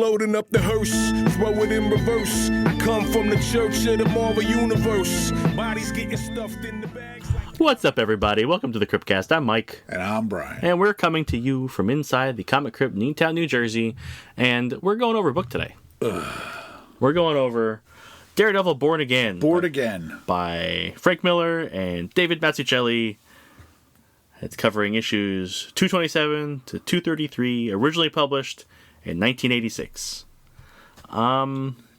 loading up the hearse, throw it in reverse. I come from the church of the Marvel Universe. Bodies getting stuffed in the bags. What's up, everybody? Welcome to the Cryptcast. I'm Mike. And I'm Brian. And we're coming to you from inside the Comic Crypt, Newtown, New Jersey. And we're going over a book today. We're going over Daredevil Born Again. By Frank Miller and David Mazzucchelli. It's covering issues 227 to 233, originally published in 1986.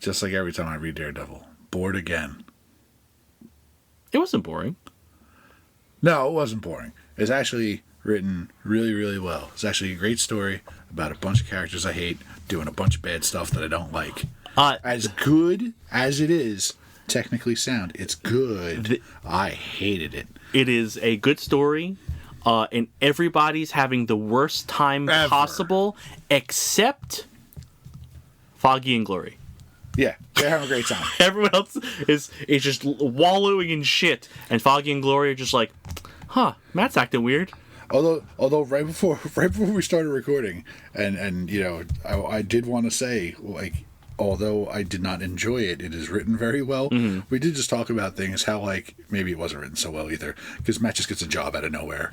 Just like every time I read Daredevil. Bored again. It wasn't boring. No, it wasn't boring. It's actually written really, really well. It's actually a great story about a bunch of characters I hate doing a bunch of bad stuff that I don't like. As good as it is, technically sound, it's good. I hated it. It is a good story, and everybody's having the worst time possible, except Foggy and Glory. Yeah, they're having a great time. Everyone else is just wallowing in shit, and Foggy and Glory are just like, Matt's acting weird. Although right before we started recording, and you know, I did want to say, like, although I did not enjoy it, it is written very well. Mm-hmm. We did just talk about things, how, like, maybe it wasn't written so well either, because Matt just gets a job out of nowhere.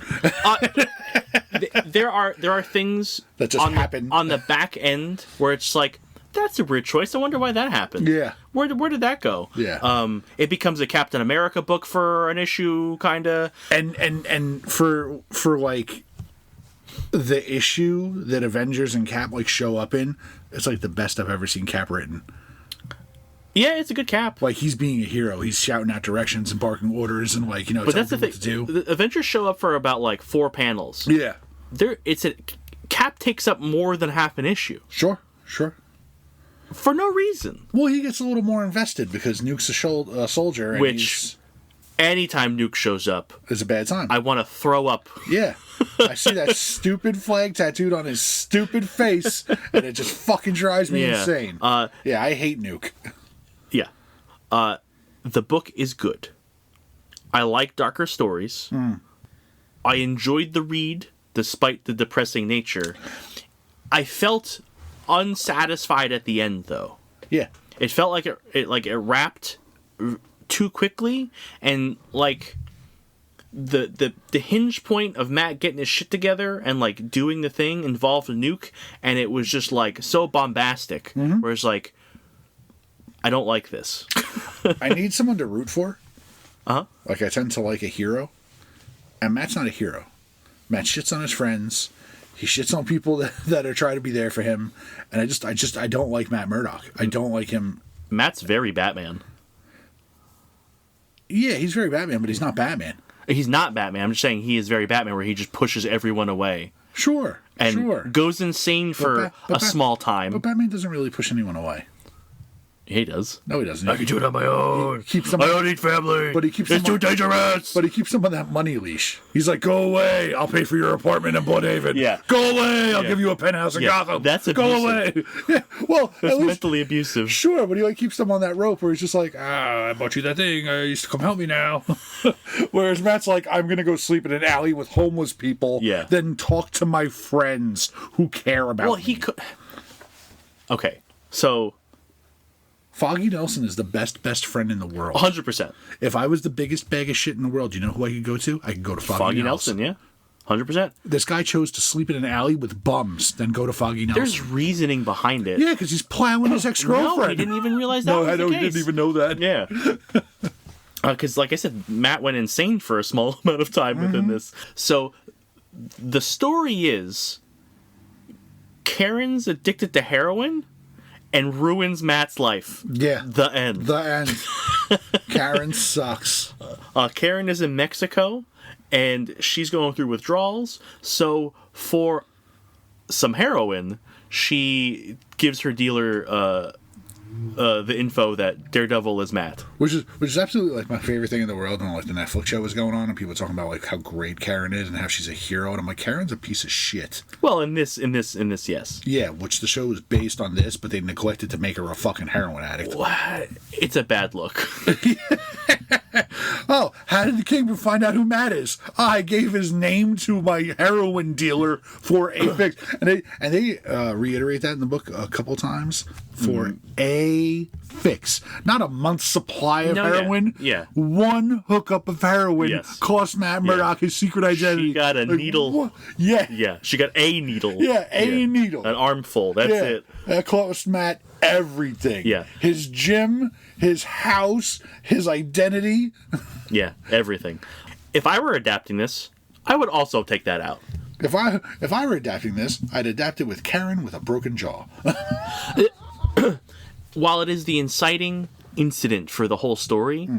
There are things that just happen on the back end where it's like, that's a weird choice. I wonder why that happened. Yeah. Where did that go? Yeah. It becomes a Captain America book for an issue, kinda. And for like the issue that Avengers and Cap like show up in, it's like the best I've ever seen Cap written. Yeah, it's a good Cap. Like, he's being a hero. He's shouting out directions and barking orders and, like, you know, but that's the thing. What to do. The Avengers show up for about like 4 panels. Yeah. Cap takes up more than half an issue. Sure. For no reason. Well, he gets a little more invested because Nuke's a soldier. And which, anytime Nuke shows up, is a bad time. I want to throw up. Yeah. I see that stupid flag tattooed on his stupid face, and it just fucking drives me insane. Yeah, I hate Nuke. Yeah. The book is good. I like darker stories. I enjoyed the read, despite the depressing nature. I felt unsatisfied at the end, though. Yeah, it felt like it wrapped too quickly, and like the hinge point of Matt getting his shit together and like doing the thing involved a Nuke, and it was just like so bombastic. Mm-hmm. Where it's like, I don't like this. I need someone to root for. Like, I tend to like a hero, and Matt's not a hero. Matt shits on his friends. He shits on people that are trying to be there for him, and I don't like Matt Murdock. I don't like him. Matt's very Batman. Yeah, he's very Batman, but he's not Batman. He's not Batman. I'm just saying he is very Batman, where he just pushes everyone away. Sure, and goes insane for a small time. But Batman doesn't really push anyone away. He does. No, he doesn't. I can do it on my own. I don't need family. But he keeps it's too dangerous. But he keeps them on that money leash. He's like, go away. I'll pay for your apartment in Bloodhaven. Yeah. Go away. I'll give you a penthouse in Gotham. That's abusive. Go away. Yeah. Well, that's mentally abusive. Sure, but he like keeps them on that rope where he's just like, I bought you that thing. You used to come help me now. Whereas Matt's like, I'm going to go sleep in an alley with homeless people. Yeah. Then talk to my friends who care about me. Well, he could. Okay, so Foggy Nelson is the best friend in the world. 100%. If I was the biggest bag of shit in the world, you know who I could go to? I could go to Foggy Nelson. Yeah. 100%. This guy chose to sleep in an alley with bums, then go to Foggy Nelson. There's reasoning behind it. Yeah, because he's plowing his ex-girlfriend. No, he didn't even realize that was the case. No, I didn't even know that. Yeah. Because, like I said, Matt went insane for a small amount of time within this. So, the story is Karen's addicted to heroin and ruins Matt's life. Yeah. The end. Karen sucks. Karen is in Mexico, and she's going through withdrawals. So for some heroin, she gives her dealer the info that Daredevil is Matt. Which is absolutely like my favorite thing in the world. When like the Netflix show was going on and people were talking about like how great Karen is and how she's a hero, and I'm like, Karen's a piece of shit. Well, in this, yes. Yeah, which the show is based on this, but they neglected to make her a fucking heroin addict. What? It's a bad look. Oh, how did the Kingpin find out who Matt is? I gave his name to my heroin dealer for a fix. And they reiterate that in the book a couple times for a fix. Not a month's supply of heroin. Yeah. One hookup of heroin cost Matt Murdock his secret identity. She got a needle. What? Yeah. Yeah. She got a needle. Yeah, a needle. An armful. That's it. That cost Matt everything. Yeah. His gym, his house, his identity. Yeah, everything. If I were adapting this, I would also take that out. If I were adapting this, I'd adapt it with Karen with a broken jaw. While it is the inciting incident for the whole story,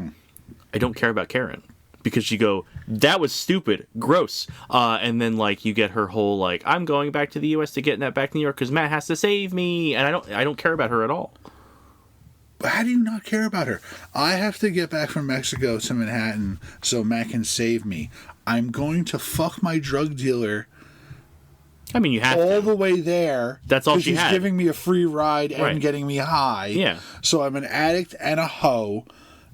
I don't care about Karen. Because you go, that was stupid, gross. And then, like, you get her whole, like, I'm going back to the U.S. to get that back to New York because Matt has to save me. And I don't care about her at all. But how do you not care about her? I have to get back from Mexico to Manhattan so Matt can save me. I'm going to fuck my drug dealer. I mean, you have all the way there. That's all she had. He's giving me a free ride and getting me high. Yeah. So I'm an addict and a hoe.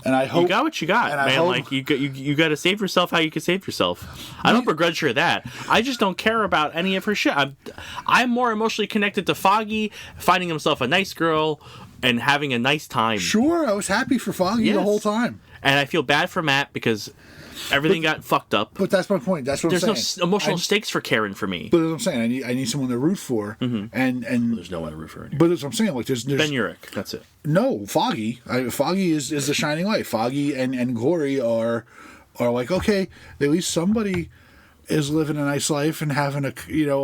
And I hope you got what you got, man. Like you got to save yourself how you can save yourself. I don't begrudge her that. I just don't care about any of her shit. I'm more emotionally connected to Foggy finding himself a nice girl and having a nice time. Sure, I was happy for Foggy the whole time, and I feel bad for Matt because everything got fucked up. But that's my point. That's what I'm saying. There's no emotional stakes for Karen for me. But that's what I'm saying. I need someone to root for, and well, there's no one to root for anymore. But that's what I'm saying. Like there's Ben Urich. That's it. No, Foggy. Foggy is the shining light. Foggy and Glory are like, okay, at least somebody is living a nice life and having a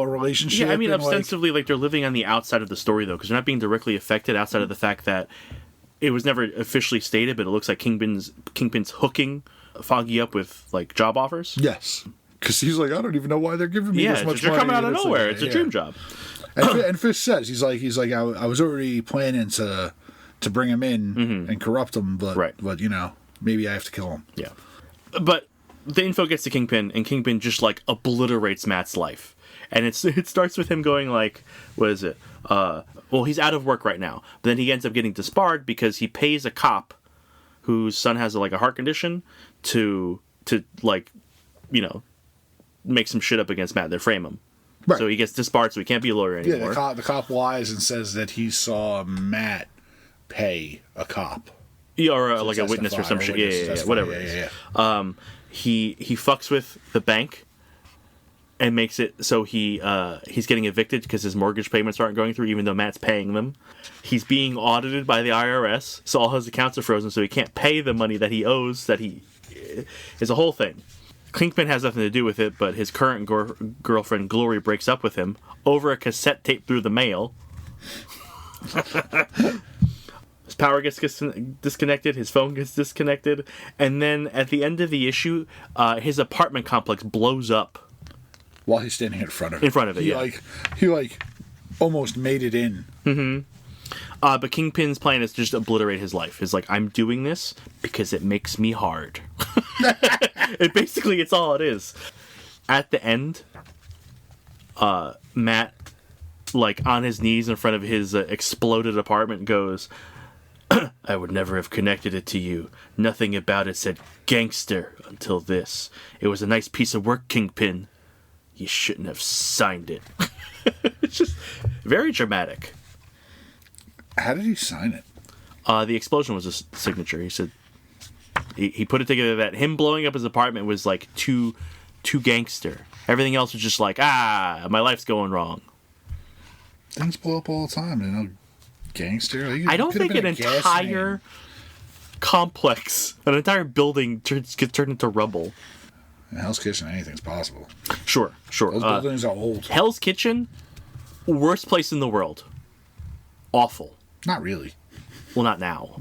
relationship. Yeah, I mean, ostensibly, like they're living on the outside of the story though, because they're not being directly affected outside of the fact that it was never officially stated, but it looks like Kingpin's hooking Foggy up with like job offers. Yes, because he's like, I don't even know why they're giving me this much money. They're coming out of nowhere. It's a dream job. And Fish says he's like I was already planning to bring him in and corrupt him, but maybe I have to kill him. Yeah, but the info gets to Kingpin, and Kingpin just like obliterates Matt's life, and it starts with him going like, what is it? Well, he's out of work right now, but then he ends up getting disbarred because he pays a cop whose son has a heart condition to make some shit up against Matt. They frame him. Right. So he gets disbarred, so he can't be a lawyer anymore. Yeah, the cop lies and says that he saw Matt pay a cop. Yeah, or a witness or some shit. Yeah, whatever it is. He fucks with the bank and makes it so he's getting evicted because his mortgage payments aren't going through, even though Matt's paying them. He's being audited by the IRS, so all his accounts are frozen, so he can't pay the money that he owes. It's a whole thing. Kingpin has nothing to do with it, but his current girlfriend Glory breaks up with him over a cassette tape through the mail. His power gets disconnected, his phone gets disconnected, and then at the end of the issue, his apartment complex blows up. While he's standing in front of it. In front of it, He almost made it in. Mm-hmm. But Kingpin's plan is to just obliterate his life. It's like, I'm doing this because it makes me hard. It's all it is. At the end, Matt, on his knees in front of his exploded apartment, goes, I would never have connected it to you. Nothing about it said gangster until this. It was a nice piece of work, Kingpin. You shouldn't have signed it. It's just very dramatic. How did he sign it? The explosion was his signature. He said he put it together that him blowing up his apartment was too gangster. Everything else was just my life's going wrong. Things blow up all the time. Gangster. I don't think an entire complex, an entire building gets turned into rubble. In Hell's Kitchen, anything's possible. Sure. Those buildings are old. Hell's Kitchen, worst place in the world. Awful. Not really. Well, not now.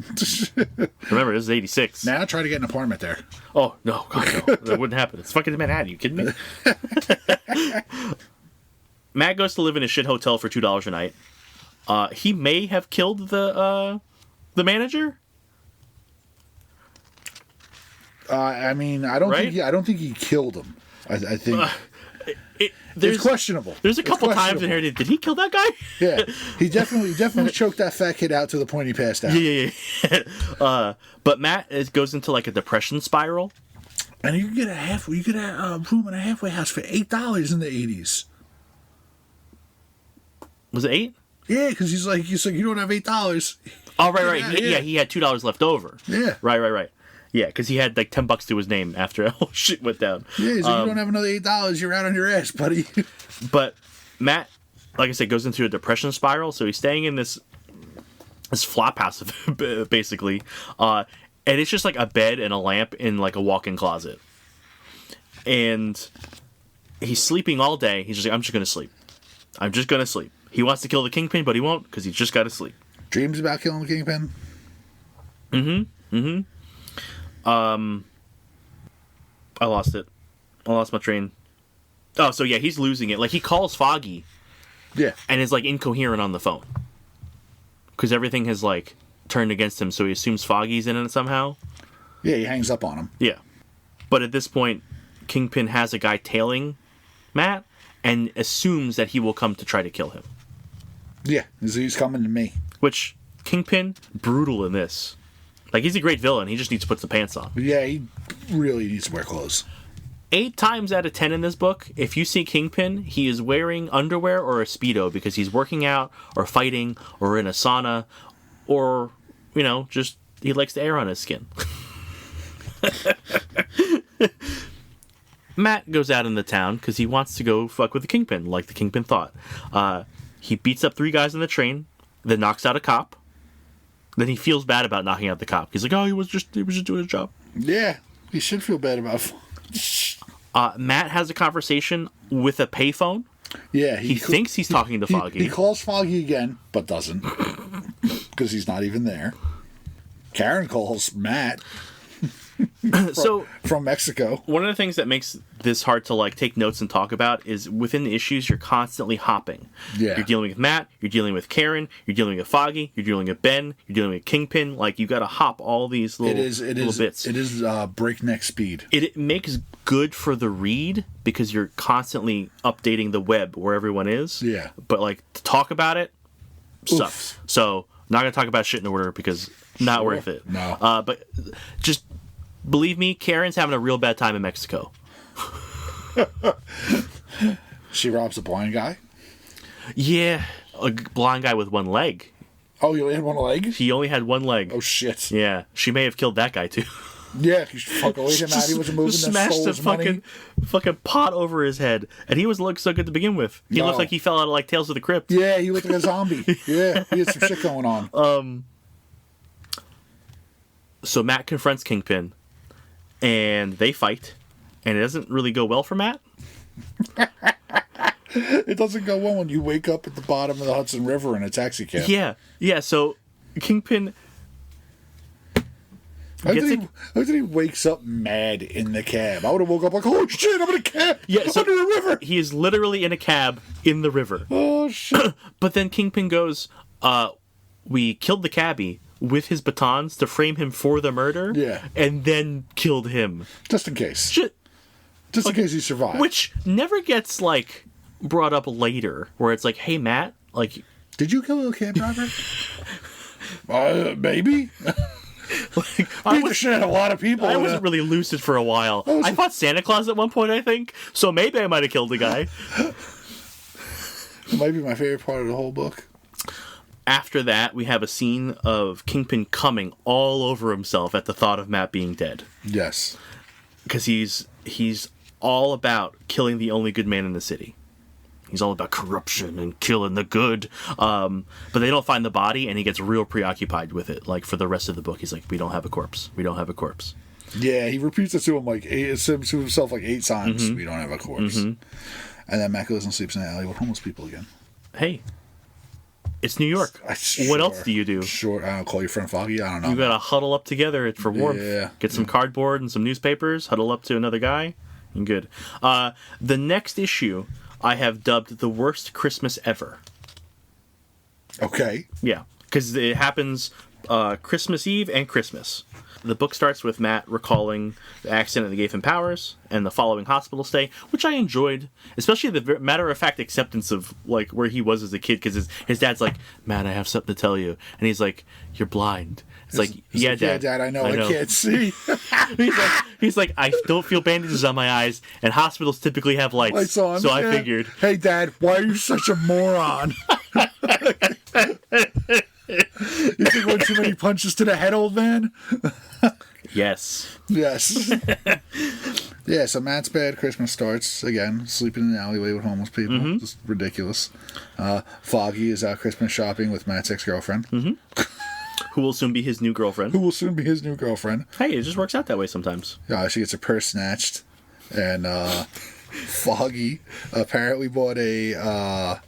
Remember, this is 86. Now try to get an apartment there. Oh, no. God, no. That wouldn't happen. It's fucking Manhattan. You kidding me? Matt goes to live in a shit hotel for $2 a night. He may have killed the manager. I don't think he killed him. I think It's questionable. There's a couple times in here. Did he kill that guy? Yeah, he definitely choked that fat kid out to the point he passed out. Yeah. But Matt goes into like a depression spiral. And you can get a room in a halfway house for $8 in the 80s. Was it $8? Yeah, because he's like, you don't have $8. Oh, right. He had $2 left over. Yeah. Right. Yeah, because he had like $10 to his name after all shit went down. Yeah, he's like, you don't have another $8, you're out on your ass, buddy. But Matt, like I said, goes into a depression spiral, so he's staying in this flop house, basically. And it's just like a bed and a lamp in like a walk-in closet. And he's sleeping all day. He's just like, I'm just going to sleep. He wants to kill the Kingpin, but he won't because he's just got to sleep. Dreams about killing the Kingpin? I lost it. I lost my train. Oh, so yeah, he's losing it. Like, he calls Foggy. Yeah. And is like incoherent on the phone. Because everything has like turned against him, so he assumes Foggy's in it somehow. Yeah, he hangs up on him. Yeah. But at this point, Kingpin has a guy tailing Matt and assumes that he will come to try to kill him. Yeah, he's coming to me. Which, Kingpin, brutal in this. Like, he's a great villain. He just needs to put some pants on. Yeah, he really needs to wear clothes. 8 times out of 10 in this book, if you see Kingpin, he is wearing underwear or a Speedo because he's working out or fighting or in a sauna or, just he likes the air on his skin. Matt goes out in the town because he wants to go fuck with the Kingpin, like the Kingpin thought. He beats up 3 guys on the train, then knocks out a cop. Then he feels bad about knocking out the cop. He's like, oh, he was just doing his job. Yeah, he should feel bad about it. Matt has a conversation with a payphone. Yeah, he thinks he's talking to Foggy. He calls Foggy again, but doesn't, because he's not even there. Karen calls Matt. From Mexico. One of the things that makes this hard to like take notes and talk about is within the issues you're constantly hopping. Yeah. You're dealing with Matt, you're dealing with Karen, you're dealing with Foggy, you're dealing with Ben, you're dealing with Kingpin. Like, you got to hop all these little bits. It is breakneck speed. It makes good for the read because you're constantly updating the web where everyone is. Yeah. But like to talk about it sucks. Oof. So not gonna talk about shit in order because not worth it. No. But just believe me, Karen's having a real bad time in Mexico. She robs a blind guy? Yeah, a blind guy with one leg. Oh, he only had one leg? He only had one leg. Oh, shit. Yeah, she may have killed that guy, too. Yeah, he fucking laid him out. He wasn't moving. Smashed the fucking pot over his head. And he was looking so good to begin with. He looked like he fell out of like Tales of the Crypt. Yeah, he looked like a zombie. Yeah, he had some shit going on. So Matt confronts Kingpin. And they fight, and it doesn't really go well for Matt. It doesn't go well when you wake up at the bottom of the Hudson River in a taxi cab. Yeah. So Kingpin. How did he wakes up mad in the cab? I would have woke up like, oh shit, I'm in a cab. Yeah, so under a river. He is literally in a cab in the river. Oh shit! But then Kingpin goes, "We killed the cabbie." With his batons to frame him for the murder, and then killed him. Just in case. Just in case he survived. Which never gets, like, brought up later, where it's like, hey, Matt, like... Did you kill a cab driver? Maybe. I shit a lot of people. I wasn't really lucid for a while. I fought Santa Claus at one point, I think, so maybe I might have killed the guy. It might be my favorite part of the whole book. After that, we have a scene of Kingpin coming all over himself at the thought of Matt being dead. Yes. Because he's all about killing the only good man in the city. He's all about corruption and killing the good. But they don't find the body, and he gets real preoccupied with it. Like, for the rest of the book, he's like, we don't have a corpse. We don't have a corpse. Yeah, he repeats it to himself like 8 times. Mm-hmm. We don't have a corpse. Mm-hmm. And then Matt goes and sleeps in the alley with homeless people again. Hey. It's New York. What else do you do? Sure, I don't call your friend Foggy. I don't know. You gotta huddle up together for warmth. Yeah. Get some cardboard and some newspapers. Huddle up to another guy. And good. The next issue I have dubbed the worst Christmas ever. Okay. Yeah, because it happens Christmas Eve and Christmas. the book starts with Matt recalling the accident that gave him powers and the following hospital stay, which I enjoyed, especially the matter-of-fact acceptance of like where he was as a kid, because his dad's like, Matt, I have something to tell you, and he's like, you're blind. It's like, yeah, Dad. Yeah, Dad, I know. I can't see. he's like, I don't feel bandages on my eyes, and hospitals typically have lights on. So I figured. Hey, Dad, why are you such a moron? You think one too many punches to the head, old man? Yes. Yes. Yeah, so Matt's bad Christmas starts, again, sleeping in the alleyway with homeless people. Mm-hmm. Just ridiculous. Foggy is out Christmas shopping with Matt's ex-girlfriend. Mm-hmm. Who will soon be his new girlfriend. Hey, it just works out that way sometimes. Yeah, she gets her purse snatched. And Foggy apparently bought a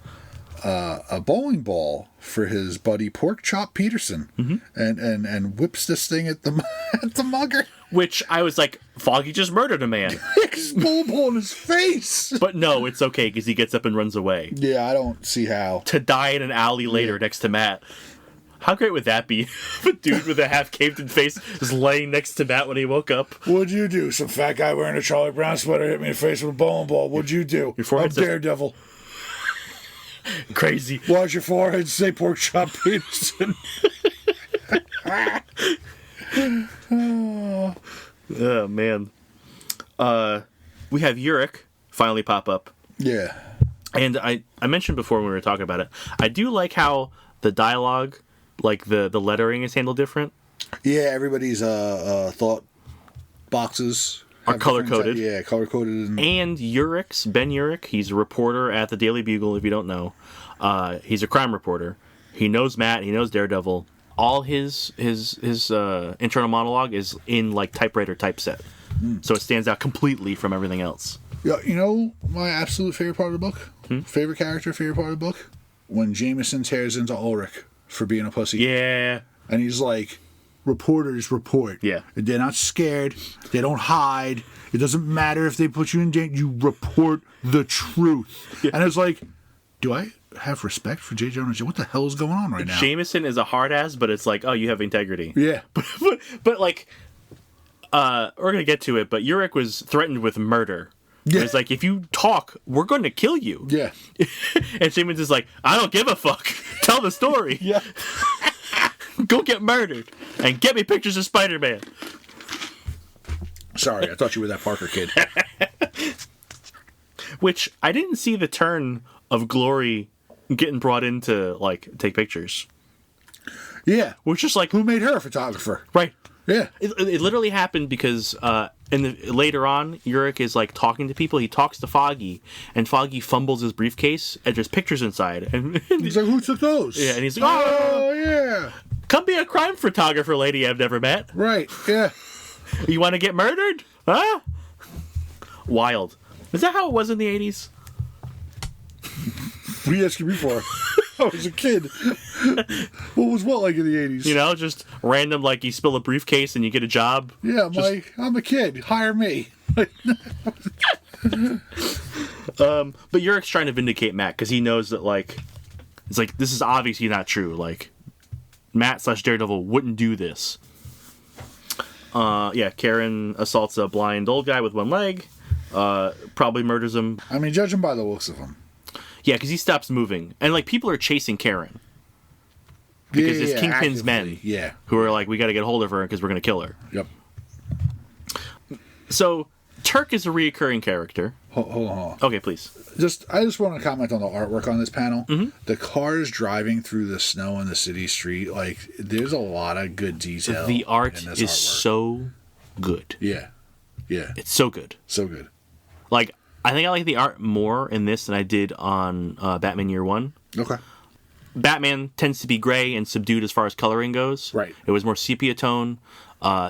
bowling ball for his buddy Pork Chop Peterson, mm-hmm. and whips this thing at the mugger. Which I was like, Foggy just murdered a man. His bowling ball in his face. But no, it's okay because he gets up and runs away. Yeah, I don't see how. To die in an alley later next to Matt. How great would that be? A dude with a half-caved-in face is laying next to Matt when he woke up. What'd you do? Some fat guy wearing a Charlie Brown sweater hit me in the face with a bowling ball. What'd you do? I'm Daredevil. Crazy. Why's your forehead say Pork Chop Peterson? Oh, man. We have Urich finally pop up. Yeah. And I mentioned before when we were talking about it, I do like how the dialogue, like the lettering is handled different. Yeah, everybody's thought boxes are color-coded. Yeah, color-coded. And Urich's, Ben Urich, he's a reporter at the Daily Bugle, if you don't know. He's a crime reporter. He knows Matt, he knows Daredevil. All his internal monologue is in like typewriter typeset. So it stands out completely from everything else. Yeah, you know my absolute favorite part of the book? Favorite character, favorite part of the book? When Jameson tears into Ulrich for being a pussy. Yeah. And he's like, reporters report. Yeah. They're not scared. They don't hide. It doesn't matter if they put you in danger. You report the truth. Yeah. And it's like, do I have respect for J. Jonah? What the hell is going on right now? Jameson is a hard ass, but it's like, oh, you have integrity. Yeah. But like, we're going to get to it, but Urich was threatened with murder. Yeah. It was like, if you talk, we're going to kill you. Yeah. And James is like, I don't give a fuck. Tell the story. Yeah. Go get murdered. And get me pictures of Spider-Man. Sorry, I thought you were that Parker kid. Which, I didn't see the turn of Glory getting brought in to, like, take pictures. Yeah. Which just like... Who made her a photographer? Right. Yeah. It literally happened because later on, Urich is like talking to people. He talks to Foggy, and Foggy fumbles his briefcase, and there's pictures inside. And he's like, "Who took those?" Yeah, and he's like, "Oh yeah, come be a crime photographer, lady I've never met." Right? Yeah. You want to get murdered? Huh? Wild. Is that how it was in the 80s? What are you asking me for? I was a kid. What was what like in the 80s? You know, just random, like you spill a briefcase and you get a job. Yeah, I'm a kid. Hire me. But Urich's trying to vindicate Matt because he knows that, like, it's like, this is obviously not true. Like, Matt/Daredevil wouldn't do this. Yeah, Karen assaults a blind old guy with one leg. Probably murders him. I mean, judging by the looks of him. Yeah, because he stops moving. And, like, people are chasing Karen. Because it's Kingpin's men. Yeah. Who are like, we got to get hold of her because we're going to kill her. Yep. So, Turk is a reoccurring character. Hold on. Okay, please. I just want to comment on the artwork on this panel. Mm-hmm. The cars driving through the snow in the city street, like, there's a lot of good detail. The art is so good. Yeah. Yeah. It's so good. So good. Like, I think I like the art more in this than I did on Batman Year One. Okay. Batman tends to be gray and subdued as far as coloring goes. Right. It was more sepia tone.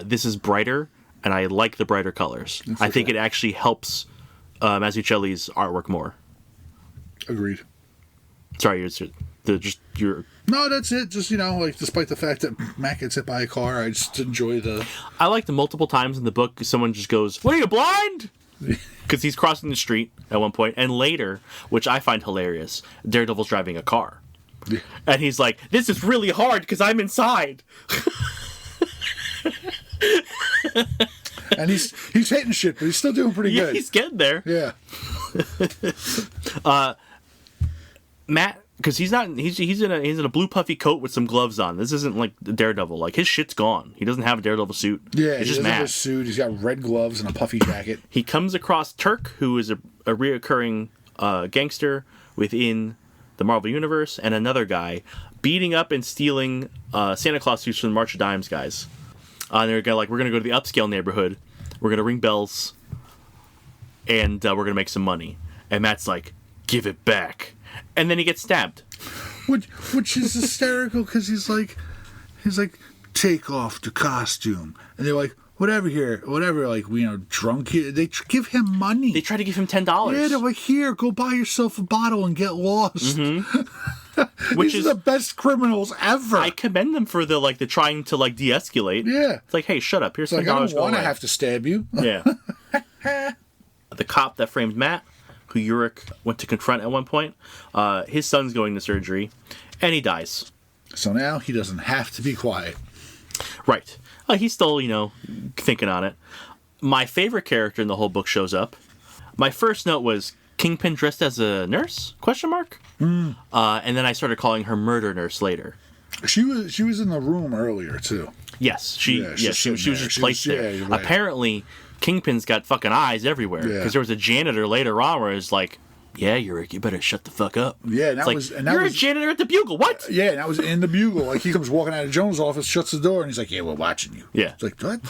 This is brighter, and I like the brighter colors. I think it actually helps Mazzucchelli's artwork more. Agreed. Sorry, you're... No, that's it. Just, you know, like, despite the fact that Matt gets hit by a car, I just enjoy the... I like the multiple times in the book someone just goes, "What are you, blind?" Because he's crossing the street at one point, and later, which I find hilarious, Daredevil's driving a car. Yeah. And he's like, "This is really hard because I'm inside." And he's hitting shit, but he's still doing pretty good. He's getting there. Yeah. Matt, because he's in a blue puffy coat with some gloves on. This isn't like Daredevil. Like, his shit's gone. He doesn't have a Daredevil suit. Yeah, it's he just doesn't have Matt. a suit. He's got red gloves and a puffy jacket. He comes across Turk, who is a reoccurring gangster within the Marvel Universe, and another guy beating up and stealing Santa Claus suits from the March of Dimes guys. And they're gonna we're gonna go to the upscale neighborhood. We're gonna ring bells, and we're gonna make some money. And Matt's like, "Give it back," and then he gets stabbed. Which is hysterical because he's like, take off the costume, and they're like, whatever, like, drunk. They give him money. They try to give him $10. Yeah, they're like, here, go buy yourself a bottle and get lost. Mm-hmm. Which is the best criminals ever. I commend them for the trying to de-escalate. Yeah, it's like, hey, shut up. Here's $10. I don't want to have to stab you. Yeah. The cop that framed Matt, who Urich went to confront at one point, his son's going to surgery, and he dies. So now he doesn't have to be quiet. Right. He's still, thinking on it. My favorite character in the whole book shows up. My first note was Kingpin dressed as a nurse? ? And then I started calling her Murder Nurse later. She was in the room earlier too. Yes, she was just placed there. Yeah, right. Apparently, Kingpin's got fucking eyes everywhere because there was a janitor later on where it's like, "Yeah, Urich, you better shut the fuck up." Yeah, and you're a janitor at the Bugle. What? Yeah, and that was in the Bugle. Like, he comes walking out of Jones' office, shuts the door, and he's like, "Yeah, we're watching you." Yeah, it's like, what?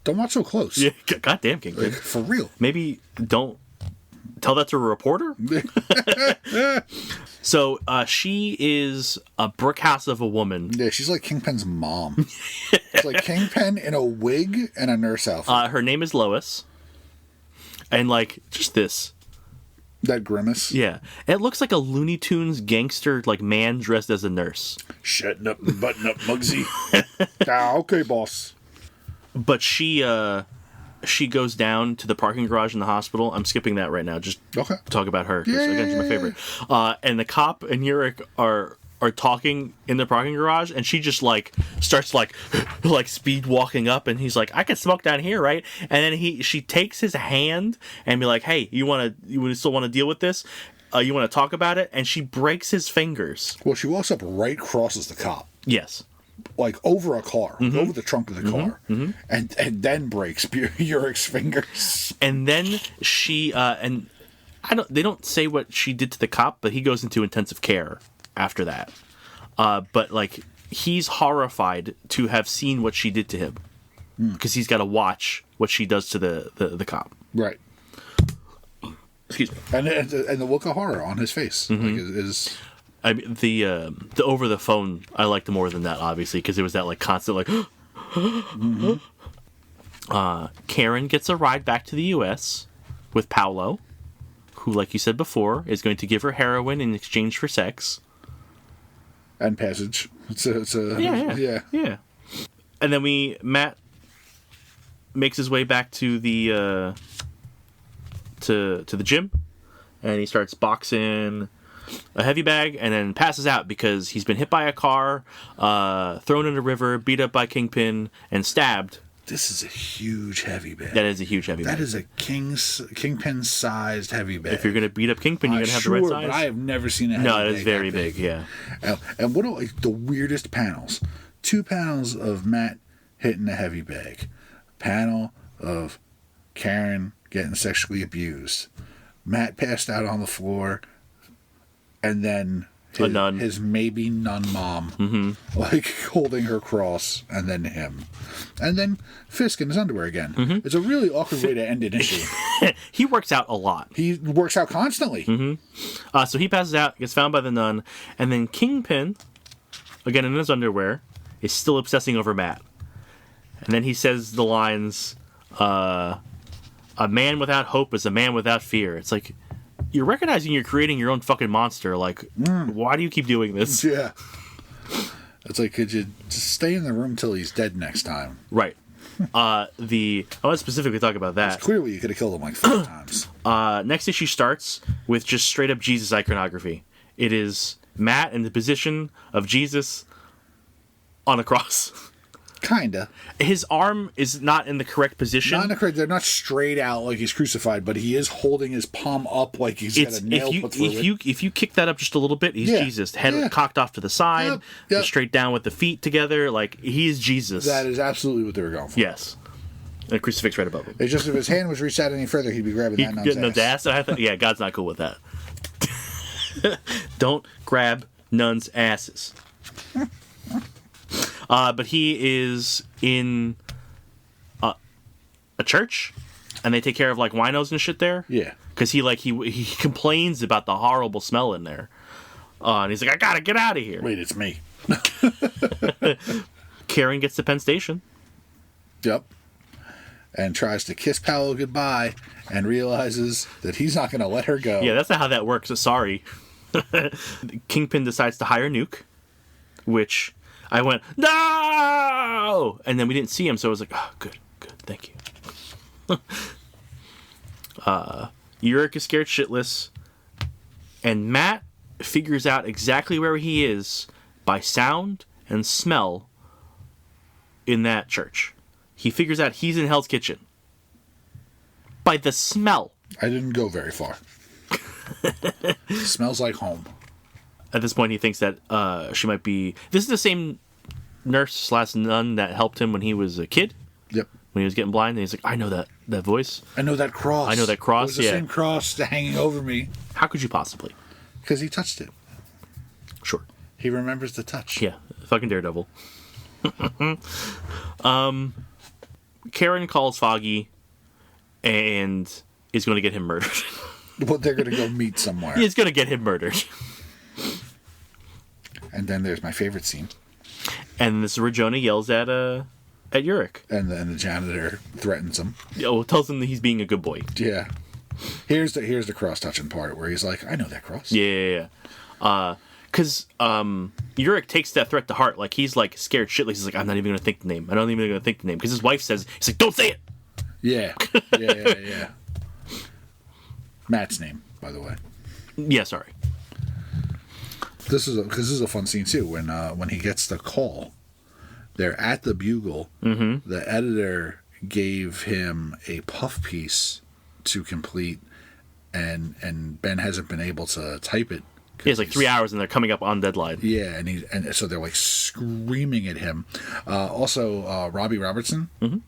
Don't watch so close. Yeah, goddamn, Kingpin. Like, for real. Maybe don't tell that to a reporter. So she is a brick house of a woman. Yeah, she's like Kingpin's mom. It's like Kingpin in a wig and a nurse outfit. Her name is Lois. And just this. That grimace. Yeah. It looks like a Looney Tunes gangster man dressed as a nurse. Shutting up and button up, Muggsy. Okay, boss. But she goes down to the parking garage in the hospital. I'm skipping that right now. Just talk about her. Because again, she's my favorite. And the cop and Urich are talking in the parking garage, and she just starts speed walking up, and he's like, "I can smoke down here, right?" And then she takes his hand and be like, "Hey, you still want to deal with this? You want to talk about it?" And she breaks his fingers. Well, she walks up right, crosses the cop. Yes. Over a car, over the trunk of the car, and then breaks Urich's fingers. And then she they don't say what she did to the cop, but he goes into intensive care after that. But he's horrified to have seen what she did to him because he's got to watch what she does to the cop. Right. Excuse me. And the look of horror on his face is. I mean, the over the phone I liked more than that, obviously, because it was that constant Karen gets a ride back to the U.S. with Paolo, who, like you said before, is going to give her heroin in exchange for sex and passage. It's a yeah. And then Matt makes his way back to the to the gym, and he starts boxing a heavy bag, and then passes out because he's been hit by a car, thrown in a river, beat up by Kingpin, and stabbed. This is a huge heavy bag. That is a huge heavy bag. That is a Kingpin-sized heavy bag. If you're going to beat up Kingpin, you're going to have the right size. But I have never seen a heavy bag. No, it is very big, yeah. And what are the weirdest panels? 2 panels of Matt hitting a heavy bag. Panel of Karen getting sexually abused. Matt passed out on the floor. And then his maybe nun mom, holding her cross, and then him. And then Fisk in his underwear again. Mm-hmm. It's a really awkward way to end an issue. He works out a lot. He works out constantly. Mm-hmm. So he passes out, gets found by the nun, and then Kingpin, again in his underwear, is still obsessing over Matt. And then he says the lines, "A man without hope is a man without fear." It's like, you're recognizing you're creating your own fucking monster. Why do you keep doing this? Yeah. It's like, could you just stay in the room till he's dead next time? Right. I want to specifically talk about that. Clearly, you could have killed him 5 times. Next issue starts with just straight up Jesus iconography. It is Matt in the position of Jesus on a cross. Kinda. His arm is not in the correct position. Not in the correct. They're not straight out like he's crucified, but he is holding his palm up like he's got a nail put through it. If you kick that up just a little bit, he's Jesus. Head cocked off to the side, straight down with the feet together. Like, he's Jesus. That is absolutely what they were going for. Yes. And a crucifix right above him. It's just if his hand was reached out any further, he'd be grabbing that nun's ass. Yeah, God's not cool with that. Don't grab nuns' asses. But he is in a church, and they take care of like winos and shit there. Yeah, because he complains about the horrible smell in there, and he's like, I gotta get out of here. Wait, it's me. Karen gets to Penn Station. Yep. And tries to kiss Powell goodbye, and realizes that he's not going to let her go. Yeah, that's not how that works. Sorry. Kingpin decides to hire Nuke, which I went, no! And then we didn't see him, so I was like, oh, good, thank you. Yurik is scared shitless, and Matt figures out exactly where he is by sound and smell in that church. He figures out he's in Hell's Kitchen by the smell. I didn't go very far. Smells like home. At this point, he thinks that she might be... This is the same nurse/nun that helped him when he was a kid. Yep. When he was getting blind, and he's like, I know that voice. I know that cross. It was the same cross hanging over me. How could you possibly? Because he touched it. Sure. He remembers the touch. Yeah. Fucking Daredevil. Karen calls Foggy and is going to get him murdered. Well, they're going to go meet somewhere. He's going to get him murdered. And then there's my favorite scene. And this is where Jonah yells at Yurik. And then the janitor threatens him. Yeah, well, tells him that he's being a good boy. Yeah. Here's the cross-touching part where he's like, I know that cross. Yeah. Because Yurik takes that threat to heart. Like, he's like scared shitless. He's like, I'm not even going to think the name. I'm not even going to think the name. Because his wife says, he's like, don't say it. Yeah. Yeah. Matt's name, by the way. Yeah, sorry. This is a fun scene too. When he gets the call, they're at the Bugle. Mm-hmm. The editor gave him a puff piece to complete, and Ben hasn't been able to type it. Yeah, it's like 3 hours, and they're coming up on deadline. Yeah, and so they're like screaming at him. Also, Robbie Robertson. Mm-hmm.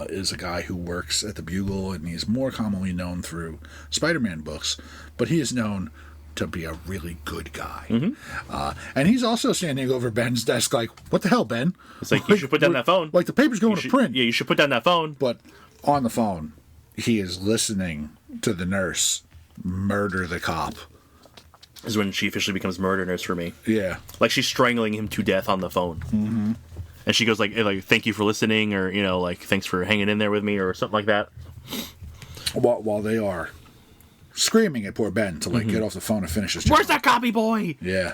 Is a guy who works at the Bugle, and he's more commonly known through Spider-Man books, but he is known to be a really good guy. Mm-hmm. And he's also standing over Ben's desk like, what the hell, Ben? It's like, you should put down that phone. Like, the paper's going to print. Yeah, you should put down that phone. But on the phone, he is listening to the nurse murder the cop. Is when she officially becomes murder nurse for me. Yeah. Like, she's strangling him to death on the phone. Mm-hmm. And she goes like, thank you for listening, or, like, thanks for hanging in there with me, or something like that. While they are screaming at poor Ben to, like, get off the phone and finish his job. Where's that copy boy? Yeah.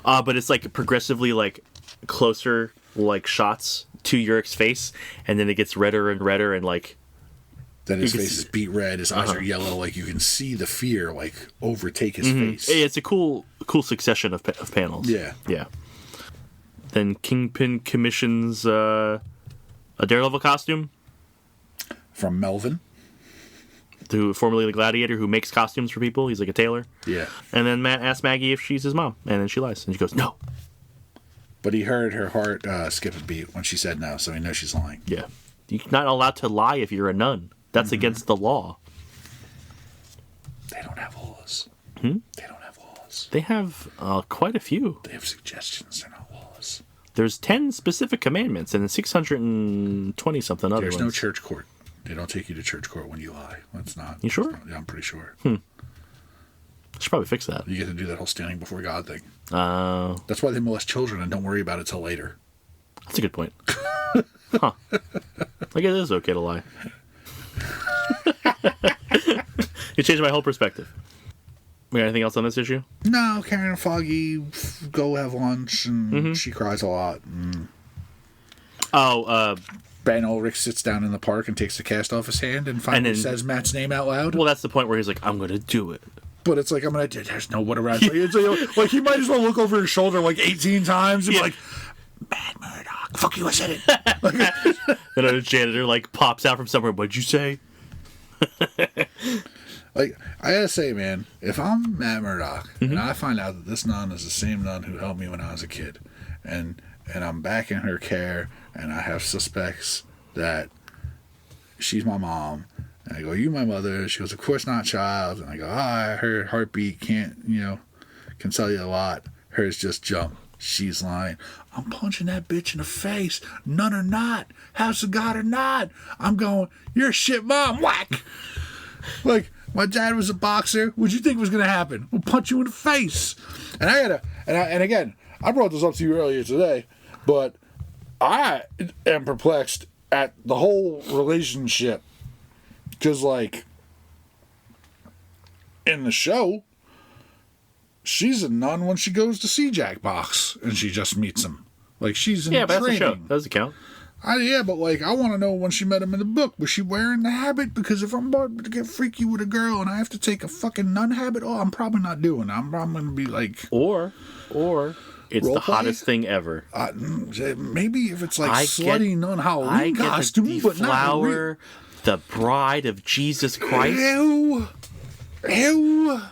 But it's, like, progressively, like, closer, like, shots to Yurik's face, and then it gets redder and redder, and, like... Then his face is beat red, his eyes are yellow, like, you can see the fear, like, overtake his face. It's a cool succession of panels. Yeah. Then Kingpin commissions a Daredevil costume. From Melvin. Who, formerly the Gladiator, who makes costumes for people. He's like a tailor. Yeah. And then Matt asks Maggie if she's his mom, and then she lies. And she goes, no. But he heard her heart skip a beat when she said no, so he knows she's lying. Yeah. You're not allowed to lie if you're a nun. That's against the law. They don't have laws. They don't have laws. They have quite a few. They have suggestions. They're not laws. There's 10 specific commandments and 620-something other ones. There's no church court. They don't take you to church court when you lie. That's not. You sure? Yeah, I'm pretty sure. I should probably fix that. You get to do that whole standing before God thing. That's why they molest children and don't worry about it till later. That's a good point. Huh. I guess it is okay to lie. You changed my whole perspective. We got anything else on this issue? No, Karen and Foggy go have lunch, and she cries a lot. And Ben Ulrich sits down in the park and takes the cast off his hand and finally says Matt's name out loud. Well, that's the point where he's like, I'm going to do it. But it's like, I'm going to do it. There's no one around. It's like, he might as well look over his shoulder like 18 times and be like, Matt Murdock. Fuck you, I said it. Then a janitor like pops out from somewhere. What'd you say? Like, I gotta say, man, if I'm Matt Murdock and I find out that this nun is the same nun who helped me when I was a kid, and I'm back in her care, and I have suspects that she's my mom, and I go, you my mother? She goes, of course not, child. And I go, her heartbeat can tell you a lot. Hers just jumped. She's lying. I'm punching that bitch in the face. None or not. House of God or not. I'm going, you're a shit mom. Whack. Like, my dad was a boxer. What'd you think was going to happen? We'll punch you in the face. And again, I brought this up to you earlier today, but I am perplexed at the whole relationship. Because, like, in the show, she's a nun when she goes to see Jack Box, and she just meets him. Like, she's in training. But that's the show. That doesn't count. But like, I want to know when she met him in the book. Was she wearing the habit? Because if I'm about to get freaky with a girl and I have to take a fucking nun habit, I'm probably not doing it. I'm probably going to be like... Or it's the hottest thing ever. Maybe if it's like slutty nun Halloween costume, but flower, the bride of Jesus Christ. Ew. I'm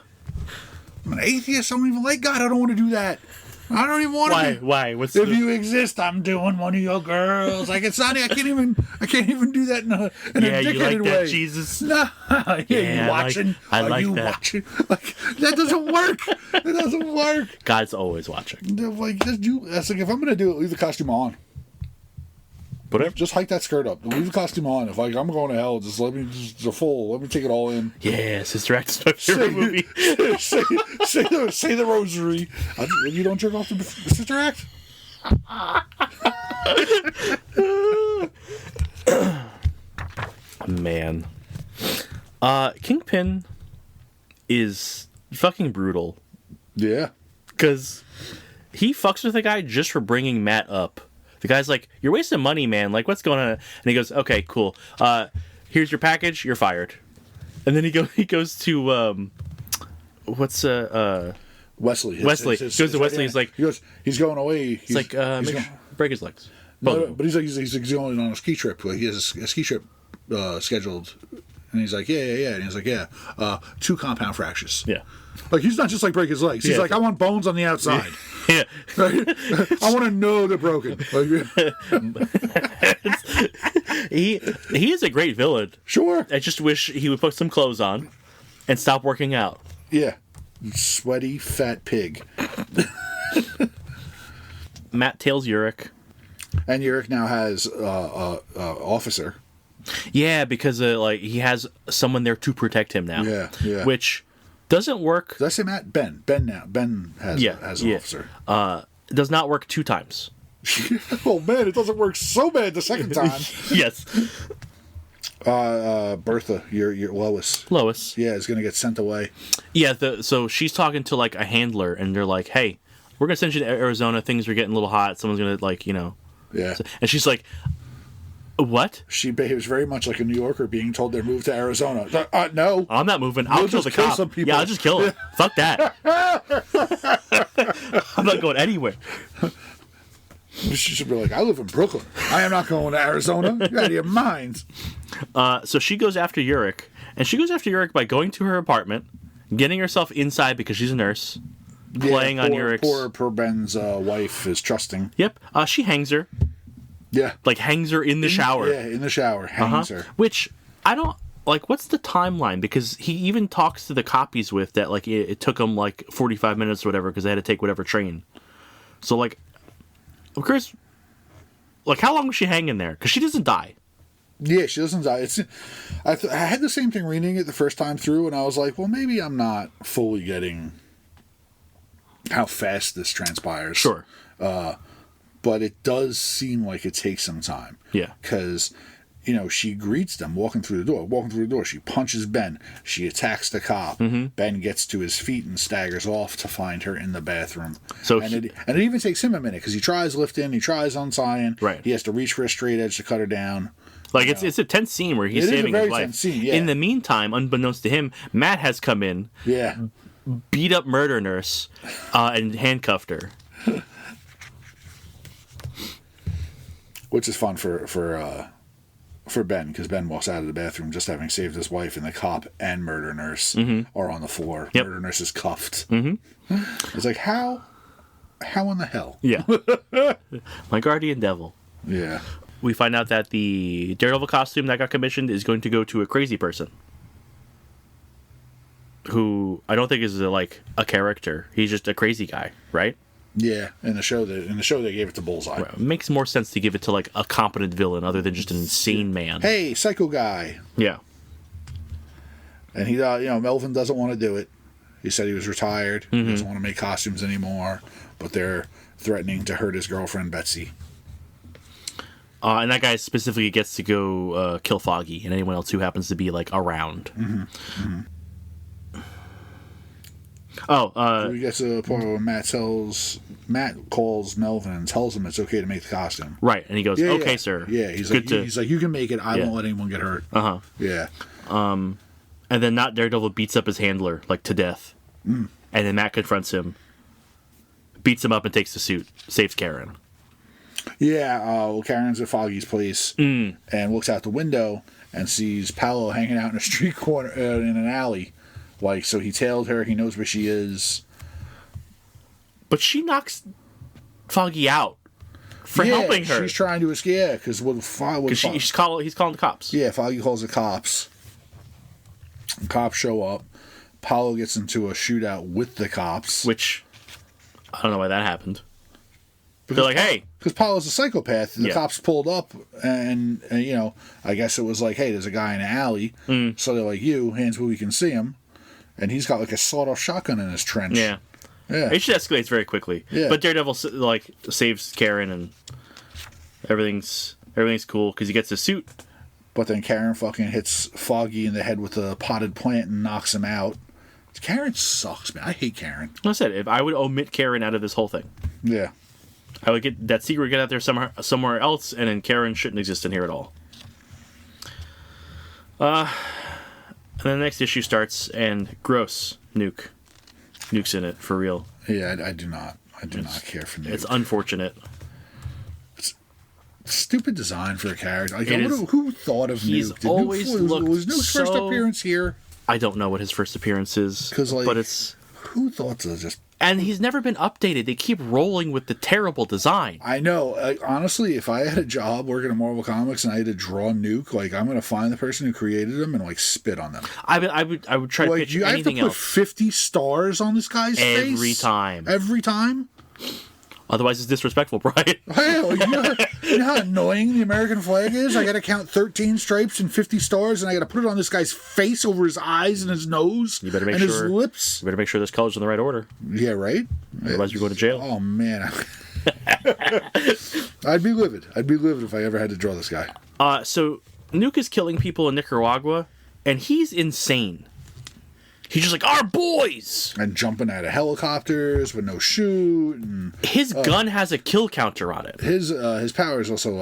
an atheist. I don't even like God. I don't want to do that. I don't even want to. Why? If you exist, I'm doing one of your girls. Like, it's not. I can't even do that in a dickheaded you like way. That, Jesus? No. You watching? I like Are you that. watching? Like, that doesn't work. It doesn't work. God's always watching. Like, that's like, if I'm gonna do it, leave the costume on. Whatever. Just hike that skirt up. Leave the costume on. If like I'm going to hell, just let me take it all in. Yeah, Sister Act is my favorite movie. say the rosary. You don't jerk off to Sister Act? Man. Kingpin is fucking brutal. Yeah. Because he fucks with a guy just for bringing Matt up. The guy's like, you're wasting money, man. Like, what's going on? And he goes, okay, cool. Here's your package. You're fired. And then he goes to, Wesley. He goes to Wesley. He's like, he's going away. He's like, break his legs. No, but he's going on a ski trip. He has a ski trip scheduled. And he's like, yeah. And he's like, 2 compound fractures. Yeah. Like, he's not just like break his legs. He's like, I want bones on the outside. Yeah. Right? I want to know they're broken. Like, he is a great villain. Sure. I just wish he would put some clothes on and stop working out. Yeah. Sweaty, fat pig. Matt tails Yurik. And Yurik now has officer. Yeah, because he has someone there to protect him now. Yeah. Which doesn't work. Did I say Matt? Ben now. Ben has an officer. Does not work 2 times. Oh man, it doesn't work so bad the second time. Yes. Bertha, your Lois. Yeah, is going to get sent away. Yeah, so she's talking to like a handler, and they're like, "Hey, we're going to send you to Arizona. Things are getting a little hot. Someone's going to Yeah. And she's like, what? She behaves very much like a New Yorker being told they're moved to Arizona. No. I'm not moving. I'll kill the cop. Some people. Yeah, I'll just kill him. Fuck that. I'm not going anywhere. She should be like, I live in Brooklyn. I am not going to Arizona. You're out of your minds. So she goes after Yurik. And she goes after Yurik by going to her apartment, getting herself inside because she's a nurse, playing on Yurik's... Poor Ben's wife is trusting. Yep. She hangs her. Yeah. Like, hangs her in the shower. Yeah, in the shower. Hangs her. Which, I don't... Like, what's the timeline? Because he even talks to the cop he's with that, like, it took him, like, 45 minutes or whatever because they had to take whatever train. So, like, of course... Like, how long was she hanging there? Because she doesn't die. Yeah, she doesn't die. I had the same thing reading it the first time through, and I was like, well, maybe I'm not fully getting how fast this transpires. Sure. But it does seem like it takes some time. Yeah. Because, she greets them walking through the door. She punches Ben. She attacks the cop. Mm-hmm. Ben gets to his feet and staggers off to find her in the bathroom. It even takes him a minute because he tries lifting, he tries untying. Right. He has to reach for a straight edge to cut her down. Like, it's a tense scene where he's saving his life. Tense scene, yeah. In the meantime, unbeknownst to him, Matt has come in, beat up murder nurse, and handcuffed her. which is fun for Ben, because Ben walks out of the bathroom just having saved his wife, and the cop and murder nurse are on the floor. Yep. Murder nurse is cuffed. It's like, how in the hell? Yeah. My guardian devil. Yeah. We find out that the Daredevil costume that got commissioned is going to go to a crazy person, who I don't think is a character. He's just a crazy guy, right? Yeah. In the show they gave it to Bullseye. Right. It makes more sense to give it to a competent villain other than just an insane man. Hey, psycho guy. Yeah. And he, Melvin doesn't want to do it. He said he was retired. He doesn't want to make costumes anymore. But they're threatening to hurt his girlfriend, Betsy. And that guy specifically gets to go kill Foggy and anyone else who happens to be around. We get to the point where Matt calls Melvin and tells him it's okay to make the costume. Right, and he goes, "Okay, sir." Yeah, he's like, you can make it. I won't let anyone get hurt. Yeah. And then not Daredevil beats up his handler to death, and then Matt confronts him, beats him up, and takes the suit, saves Karen. Yeah, Karen's at Foggy's place and looks out the window and sees Paolo hanging out in a street corner in an alley. So he tailed her. He knows where she is. But she knocks Foggy out for helping her. She's trying to escape. Yeah, because he's calling the cops. Yeah, Foggy calls the cops. The cops show up. Paolo gets into a shootout with the cops. Which, I don't know why that happened. They're like, hey. Because Paolo's a psychopath. The cops pulled up, and I guess it was like, hey, there's a guy in an alley. So they're like, hands where we can see him. And he's got a sawed-off shotgun in his trench. Yeah. It just escalates very quickly. Yeah. But Daredevil saves Karen, and everything's cool because he gets a suit. But then Karen fucking hits Foggy in the head with a potted plant and knocks him out. Karen sucks, man. I hate Karen. Like I said, if I would omit Karen out of this whole thing. Yeah. I would get that secret, get out there somewhere else, and then Karen shouldn't exist in here at all. And then the next issue starts, and gross, Nuke's in it for real. Yeah, I do not care for Nuke. It's unfortunate. It's stupid design for a character. Who thought of Nuke? Was Nuke's first appearance here? I don't know what his first appearance is, but it's who thought to just. And he's never been updated. They keep rolling with the terrible design. I know. Honestly, if I had a job working at Marvel Comics and I had to draw Nuke, I'm going to find the person who created him and spit on them. I would try to pitch anything else. I have to put 50 stars on this guy's face every time. Every time. Otherwise, it's disrespectful, Brian. Hell, you know how annoying the American flag is? I got to count 13 stripes and 50 stars, and I got to put it on this guy's face, over his eyes and his nose, his lips. You better make sure this color's in the right order. Yeah, right? Otherwise, you're going to jail. Oh, man. I'd be livid. If I ever had to draw this guy. So, Nuke is killing people in Nicaragua, and he's insane. He's just like, our boys! And jumping out of helicopters with no chute. And, his gun has a kill counter on it. His power is also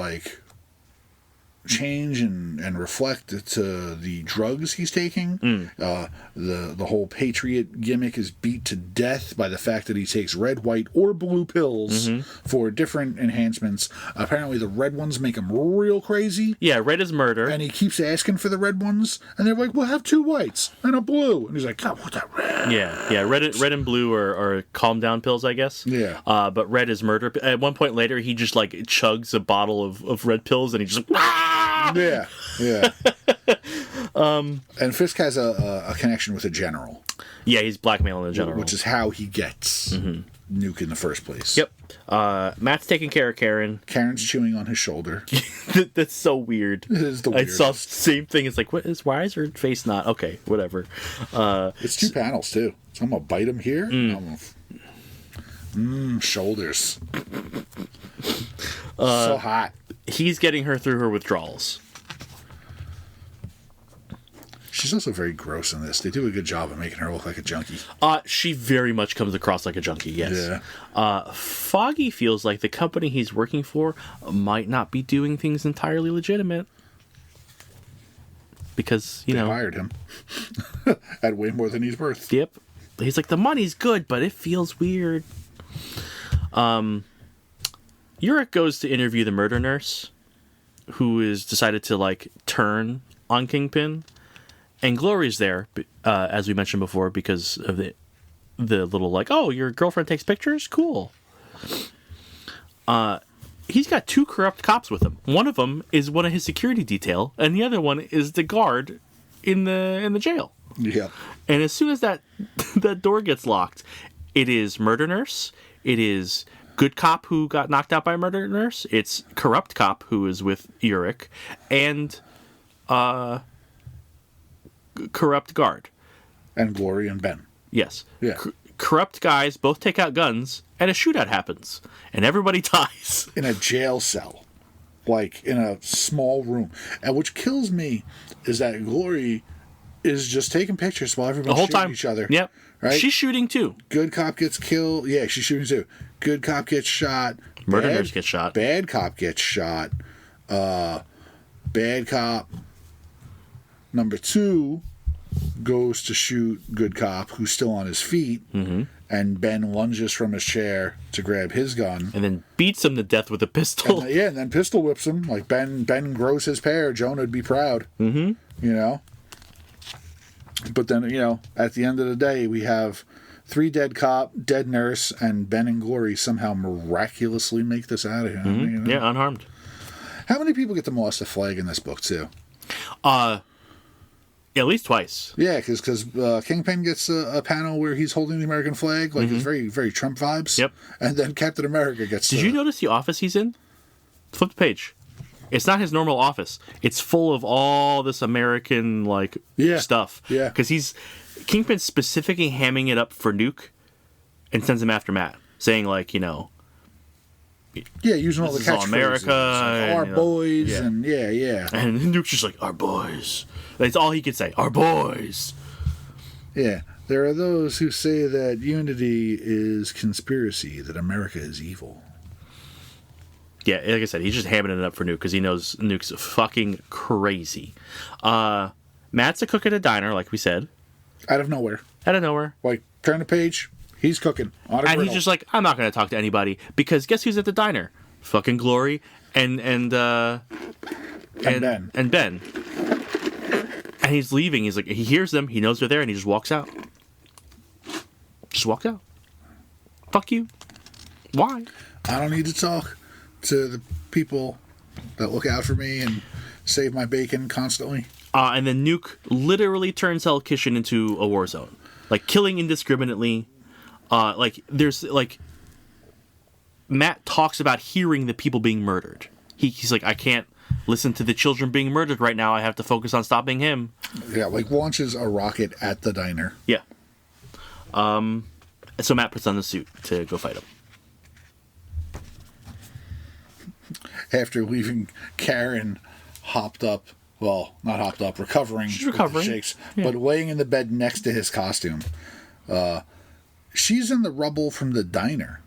change and reflect to the drugs he's taking. The whole Patriot gimmick is beat to death by the fact that he takes red, white, or blue pills for different enhancements. Apparently the red ones make him real crazy. Yeah, red is murder. And he keeps asking for the red ones, and they're like, we'll have 2 whites and a blue. And he's like, God, what that red? Yeah, red and blue are calm down pills, I guess. Yeah. But red is murder. At one point later, he just chugs a bottle of red pills, and he just Yeah. And Fisk has a connection with a general. Yeah, he's blackmailing the general. Which is how he gets Nuke in the first place. Yep. Matt's taking care of Karen. Karen's chewing on his shoulder. That's so weird. It is the weirdest. I saw the same thing. It's why is her face not? Okay, whatever. It's 2 panels, too. So I'm going to bite him here. Shoulders. So hot. He's getting her through her withdrawals. She's also very gross in this. They do a good job of making her look like a junkie. She very much comes across like a junkie, yes. Yeah. Foggy feels like the company he's working for might not be doing things entirely legitimate. Because, they hired him at way more than he's worth. Yep. He's like, the money's good, but it feels weird. Urich goes to interview the murder nurse, who is decided to like turn on Kingpin, and Glory's there, as we mentioned before, because of the little like, oh, your girlfriend takes pictures, cool. He's got 2 corrupt cops with him. One of them is one of his security detail, and the other one is the guard in the jail. Yeah. And as soon as that door gets locked, it is Murder Nurse. It is good cop who got knocked out by Murder Nurse. It's corrupt cop who is with Uric, and corrupt guard. And Glory and Ben. Yes. Yeah. Corrupt guys both take out guns, and a shootout happens, and everybody dies. In a jail cell. Like, in a small room. And which kills me is that Glory is just taking pictures while everyone's shooting each other. Yep. Right? She's shooting, too. Good cop gets killed. Yeah, she's shooting, too. Good cop gets shot. Murder Nurse gets shot. Bad cop gets shot. Bad cop number 2 goes to shoot good cop who's still on his feet, and Ben lunges from his chair to grab his gun, and then beats him to death with a pistol. And then pistol whips him. Like Ben grows his pair. Jonah would be proud. You know. But then, you know, at the end of the day, we have 3 dead cop, dead nurse, and Ben and Glory somehow miraculously make this out of here. You know? Yeah, unharmed. How many people get to moss the flag in this book too? At least twice. Yeah, because Kingpin gets a panel where he's holding the American flag, like it's very, very Trump vibes. Yep. And then Captain America gets. Did you notice the office he's in? Flip the page. It's not his normal office. It's full of all this American stuff. Yeah. Because Kingpin's specifically hamming it up for Nuke, and sends him after Matt, saying like, you know. Yeah, using all the catchphrases. America, like, our boys, and yeah. And Nuke's just like, our boys. That's all he could say, our boys. Yeah, there are those who say that unity is conspiracy, that America is evil. Yeah, like I said, he's just hamming it up for Nuke because he knows Nuke's fucking crazy. Matt's a cook at a diner, like we said. Out of nowhere. Like, turn the page, he's cooking on a griddle. And he's just like, I'm not going to talk to anybody because guess who's at the diner? Fucking Glory and Ben. And he's leaving. He's like, he hears them. He knows they're there, and he just walks out. Just walks out. Fuck you. Why? I don't need to talk to the people that look out for me and save my bacon constantly. And then Nuke literally turns Hell Kitchen into a war zone, like killing indiscriminately. Matt talks about hearing the people being murdered. He's like, I can't listen to the children being murdered right now. I have to focus on stopping him. Yeah, like launches a rocket at the diner. Yeah. So Matt puts on the suit to go fight him. After leaving Karen recovering. She's recovering. With the shakes, but laying in the bed next to his costume. She's in the rubble from the diner,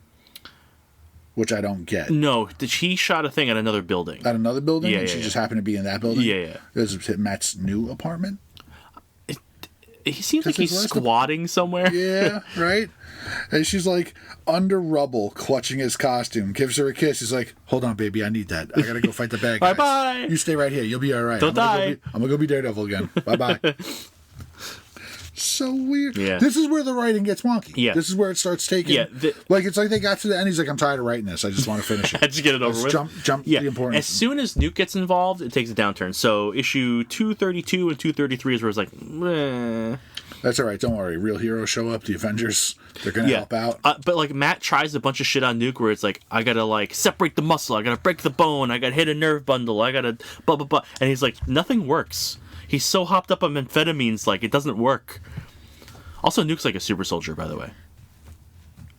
which I don't get. No, he shot a thing at another building. At another building? Yeah, and she just happened to be in that building? Yeah. Is it Matt's new apartment? He seems like he's squatting somewhere. Yeah, right? And she's like under rubble, clutching his costume, gives her a kiss. He's like, hold on, baby, I need that. I gotta go fight the bad guys. Bye-bye. You stay right here. You'll be all right. Don't die. I'm gonna go be Daredevil again. Bye-bye. So weird. Yeah. This is where the writing gets wonky. Yeah. This is where it starts taking... Yeah. It's like they got to the end. He's like, I'm tired of writing this. I just want to finish it. Just get it over with. Jump the important. As soon as Nuke gets involved, it takes a downturn. So issue 232 and 233 is where it's like, meh. That's all right. Don't worry. Real heroes show up. The Avengers, they're going to help out. But like Matt tries a bunch of shit on Nuke where it's like, I got to like separate the muscle. I got to break the bone. I got to hit a nerve bundle. I got to blah, blah, blah. And he's like, nothing works. He's so hopped up on amphetamines, like it doesn't work. Also, Nuke's like a super soldier, by the way.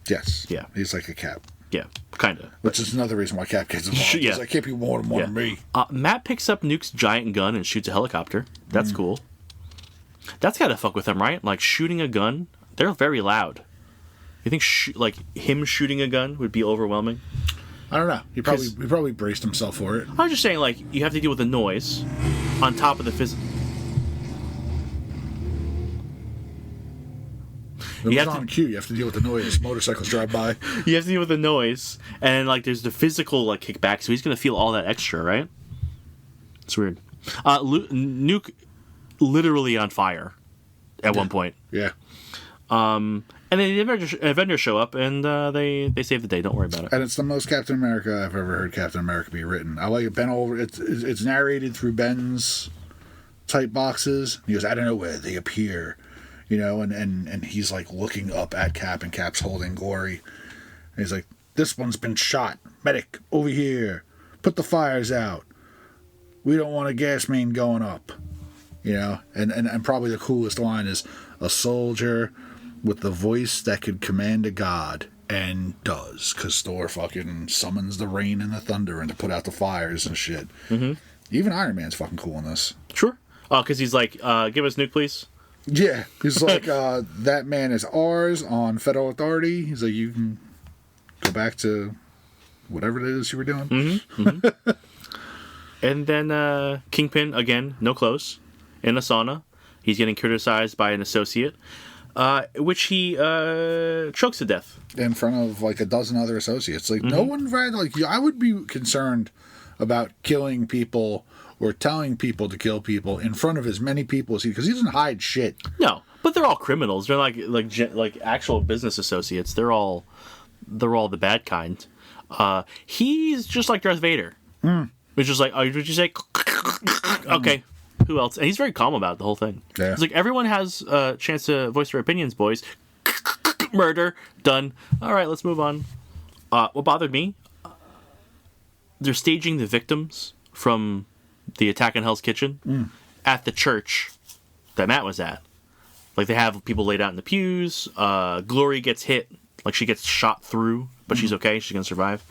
Yes. Yeah. He's like a Cap. Yeah, kind of. Which is another reason why Cap gets involved. Yeah. Because I can't be more than me. Matt picks up Nuke's giant gun and shoots a helicopter. That's cool. That's gotta fuck with him, right? Like, shooting a gun, they're very loud. You think, him shooting a gun would be overwhelming? I don't know. He probably braced himself for it. I'm just saying, like, you have to deal with the noise on top of the physical. It was on cue. You have to deal with the noise. Motorcycles drive by. You have to deal with the noise, and like there's the physical like kickback. So he's gonna feel all that extra, right? It's weird. Nuke literally on fire at one point. Yeah. And then the Avengers show up, and they save the day. Don't worry about it. And it's the most Captain America I've ever heard Captain America be written. I like it. Ben over. It's narrated through Ben's type boxes. He goes, I don't know where they appear, and he's like looking up at Cap, and Cap's holding Glory. And he's like, this one's been shot. Medic, over here. Put the fires out. We don't want a gas main going up. And probably the coolest line is, a soldier with the voice that could command a god, and does, because Thor fucking summons the rain and the thunder and to put out the fires and shit. Mm-hmm. Even Iron Man's fucking cool in this. Sure. Oh, because he's like, give us Nuke, please. Yeah. He's like, that man is ours on federal authority. He's like, you can go back to whatever it is you were doing. Mm-hmm. Mm-hmm. And then Kingpin, again, no clothes, in a sauna. He's getting criticized by an associate, which he chokes to death. In front of like a dozen other associates. Like, no one, I would be concerned about killing people or telling people to kill people in front of as many people as because he doesn't hide shit. No, but they're all criminals. They're like actual business associates. They're all the bad kind. He's just like Darth Vader. It's just like, oh, did you say? Okay, who else? And he's very calm about it, the whole thing. Yeah. It's like, everyone has a chance to voice their opinions, boys. Murder, done. All right, let's move on. What bothered me? They're staging the victims from the attack in Hell's Kitchen at the church that Matt was at. Like, they have people laid out in the pews. Glory gets hit. Like, she gets shot through, but she's okay. She's going to survive.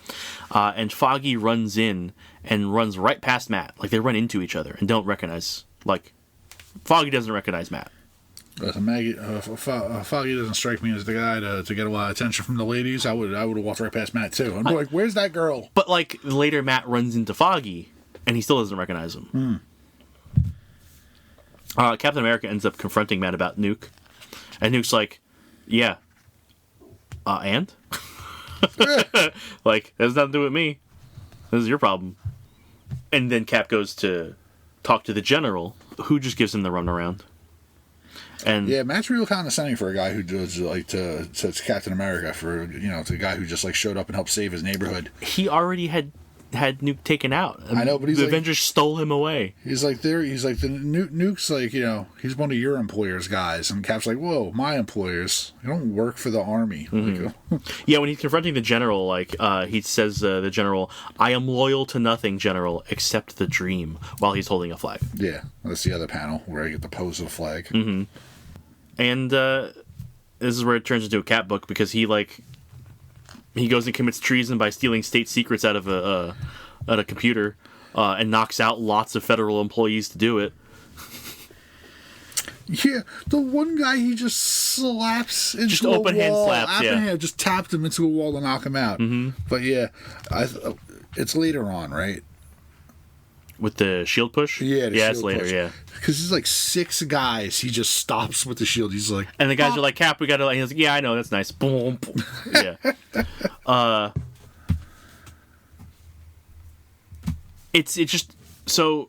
And Foggy runs in and runs right past Matt. Like, they run into each other and don't recognize. Like, Foggy doesn't recognize Matt. Foggy doesn't strike me as the guy to get a lot of attention from the ladies. I would have walked right past Matt, too. I'm like, where's that girl? But, like, later Matt runs into Foggy, and he still doesn't recognize him. Captain America ends up confronting Matt about Nuke. And Nuke's like, yeah. And? Like, it has nothing to do with me. This is your problem. And then Cap goes to talk to the general, who just gives him the runaround. And yeah, Matt's real condescending for a guy who does like to Captain America, for to a guy who just like showed up and helped save his neighborhood. He already had Nuke taken out. I know, but the Avengers stole him away. He's like the Nuke's like, he's one of your employers' guys, and Cap's like, whoa, my employers, I don't work for the army. Like, yeah, when he's confronting the general, like he says, the general, I am loyal to nothing, general, except the dream, while he's holding a flag. Yeah, that's the other panel where I get the pose of the flag. And this is where it turns into a Cap book, because he goes and commits treason by stealing state secrets out of a computer, and knocks out lots of federal employees to do it. Yeah, the one guy he just slaps into just a open wall. Hand slaps, yeah. Just tapped him into a wall to knock him out. But yeah, it's later on, right? With the shield push? Yeah, it's later, push. Yeah. Because there's like 6 guys. He just stops with the shield. He's like... And the guys are like, Cap, we gotta... He's like, yeah, I know, that's nice. Boom. Yeah. It's just... So,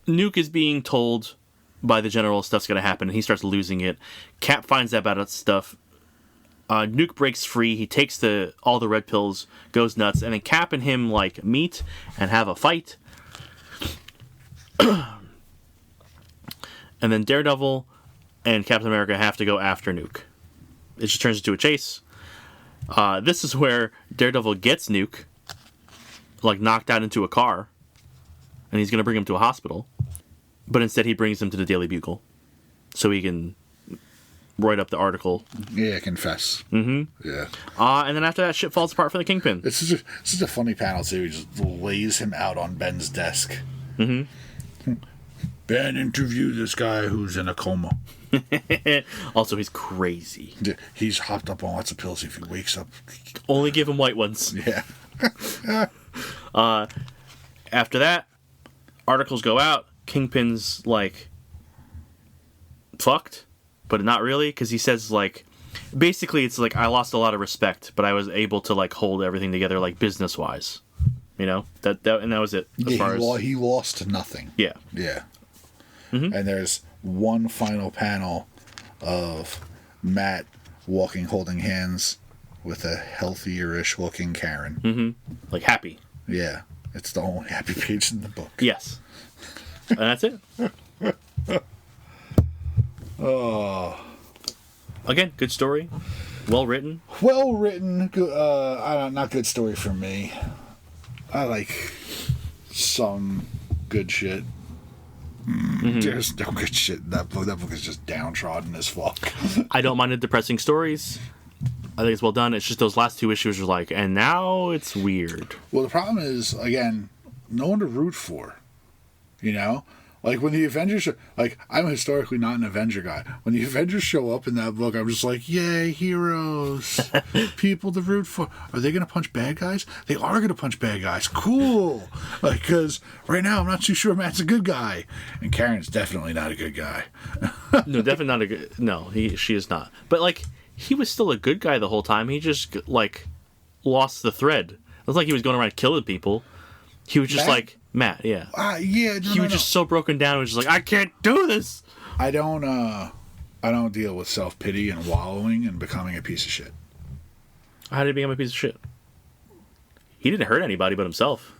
Nuke is being told by the general stuff's gonna happen, and he starts losing it. Cap finds out about stuff. Nuke breaks free. He takes all the red pills, goes nuts, and then Cap and him, like, meet and have a fight. And then Daredevil and Captain America have to go after Nuke. It just turns into a chase. This is where Daredevil gets Nuke, like, knocked out into a car, and he's going to bring him to a hospital. But instead he brings him to the Daily Bugle so he can write up the article. Yeah, confess. Yeah. And then after that, shit falls apart for the Kingpin. It's such a funny panel, too. He just lays him out on Ben's desk. Ben, interview this guy who's in a coma. Also, he's crazy. He's hopped up on lots of pills. If he wakes up... Only give him white ones. Yeah. After that, articles go out. Kingpin's, like, fucked, but not really, because he says, like... Basically, it's like, I lost a lot of respect, but I was able to, like, hold everything together, like, business-wise. You know, that was it. As far as he lost nothing. Yeah. Yeah. Mm-hmm. And there's one final panel of Matt walking, holding hands with a healthier-ish looking Karen. Mm-hmm. Like happy. Yeah. It's the only happy page in the book. Yes. And that's it. Oh. Again, good story. Well written. Well written. Not good story for me. I like some good shit. Mm-hmm. There's no good shit in that book. That book is just downtrodden as fuck. I don't mind the depressing stories. I think it's well done. It's just those last 2 issues are like, and now it's weird. Well, the problem is, again, no one to root for. You know? Like, when the Avengers... Like, I'm historically not an Avenger guy. When the Avengers show up in that book, I'm just like, yay, heroes. People to root for. Are they going to punch bad guys? They are going to punch bad guys. Cool. Like, because right now, I'm not too sure Matt's a good guy. And Karen's definitely not a good guy. No, definitely not a good... No, she is not. But, like, he was still a good guy the whole time. He just, like, lost the thread. It was like he was going around killing people. He was just like... Matt, yeah. Yeah. He was just so broken down. He was just like, I can't do this. I don't deal with self-pity and wallowing and becoming a piece of shit. How did he become a piece of shit? He didn't hurt anybody but himself.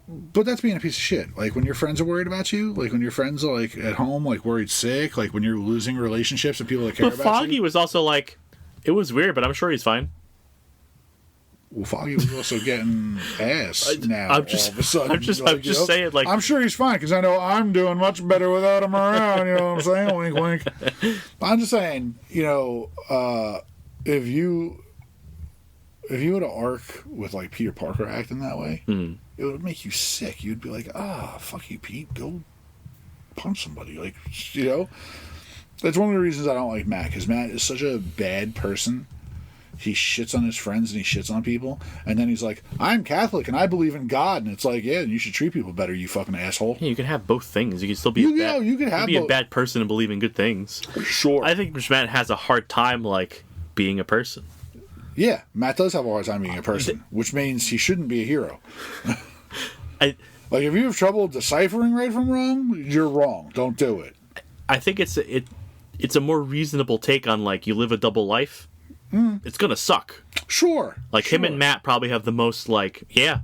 But that's being a piece of shit. Like, when your friends are worried about you, like, when your friends are, like, at home, like, worried sick, like, when you're losing relationships and people that care about you. But Foggy was also like, it was weird, but I'm sure he's fine. Well, Foggy was also getting ass now. I'm just, all of a sudden. I'm just saying, like, I'm sure he's fine because I know I'm doing much better without him around. You know what I'm saying? Wink, wink. I'm just saying, you know, if you had an arc with like Peter Parker acting that way, it would make you sick. You'd be like, fuck you, Pete. Go punch somebody. Like, you know, that's one of the reasons I don't like Matt because Matt is such a bad person. He shits on his friends and he shits on people. And then he's like, I'm Catholic and I believe in God. And it's like, yeah, you should treat people better, you fucking asshole. Yeah, you can have both things. You can still be a bad person and believe in good things. Sure. I think Matt has a hard time, like, being a person. Yeah, Matt does have a hard time being a person, which means he shouldn't be a hero. Like, if you have trouble deciphering right from wrong, you're wrong. Don't do it. I think it's a more reasonable take on, like, you live a double life. It's gonna suck. Sure. Like, him and Matt probably have the most, like, yeah,